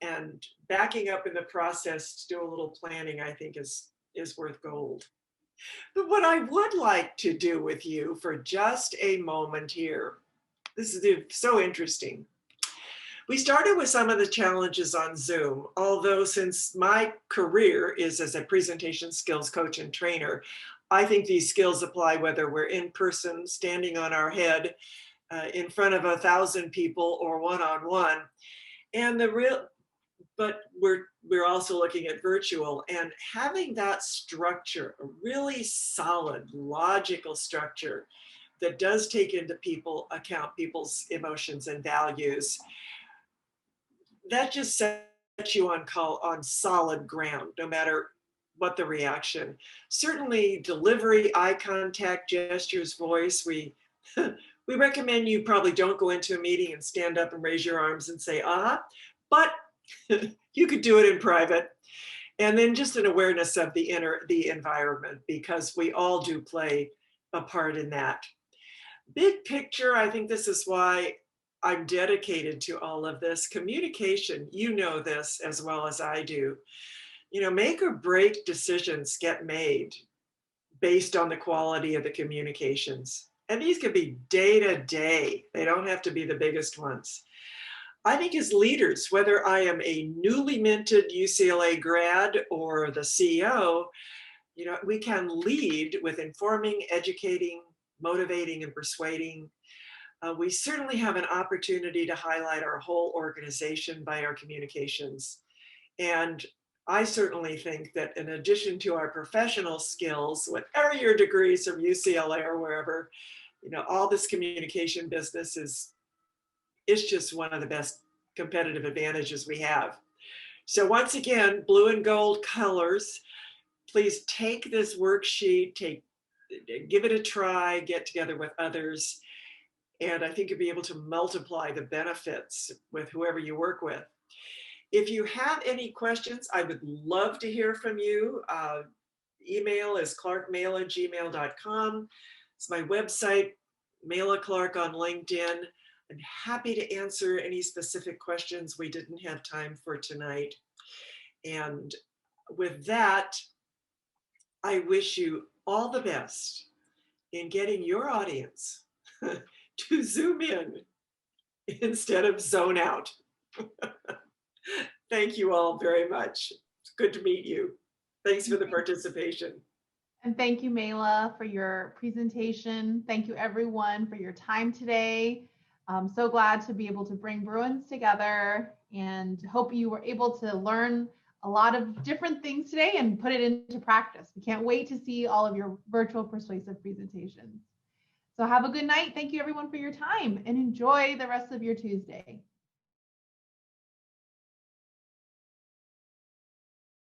and backing up in the process to do a little planning, I think is worth gold. But what I would like to do with you for just a moment here, this is so interesting. We started with some of the challenges on Zoom, although since my career is as a presentation skills coach and trainer, I think these skills apply whether we're in person, standing on our head, in front of 1,000 people, or one-on-one. And but we're also looking at virtual, and having that structure, a really solid, logical structure that does take into account people's emotions and values, that just sets you on solid ground, no matter what the reaction. Certainly delivery, eye contact, gestures, voice, we recommend you probably don't go into a meeting and stand up and raise your arms and say, but you could do it in private. And then just an awareness of the environment, because we all do play a part in that. Big picture, I think this is why I'm dedicated to all of this. Communication, you know this as well as I do. Make or break decisions get made based on the quality of the communications. And these could be day to day. They don't have to be the biggest ones. I think as leaders, whether I am a newly minted UCLA grad or the CEO, we can lead with informing, educating, motivating, and persuading. We certainly have an opportunity to highlight our whole organization by our communications. And I certainly think that in addition to our professional skills, whatever your degrees from UCLA or wherever, all this communication business is just one of the best competitive advantages we have. So once again, blue and gold colors. Please take this worksheet, give it a try, get together with others, and I think you'll be able to multiply the benefits with whoever you work with. If you have any questions, I would love to hear from you. Email is clarkmayla@gmail.com. It's my website, Mayla Clark on LinkedIn. I'm happy to answer any specific questions we didn't have time for tonight. And with that, I wish you all the best in getting your audience to zoom in instead of zone out. Thank you all very much. It's good to meet you. Thanks for the participation. And thank you, Mayla, for your presentation. Thank you, everyone, for your time today. I'm so glad to be able to bring Bruins together, and hope you were able to learn a lot of different things today and put it into practice. We can't wait to see all of your virtual persuasive presentations. So have a good night. Thank you, everyone, for your time, and enjoy the rest of your Tuesday.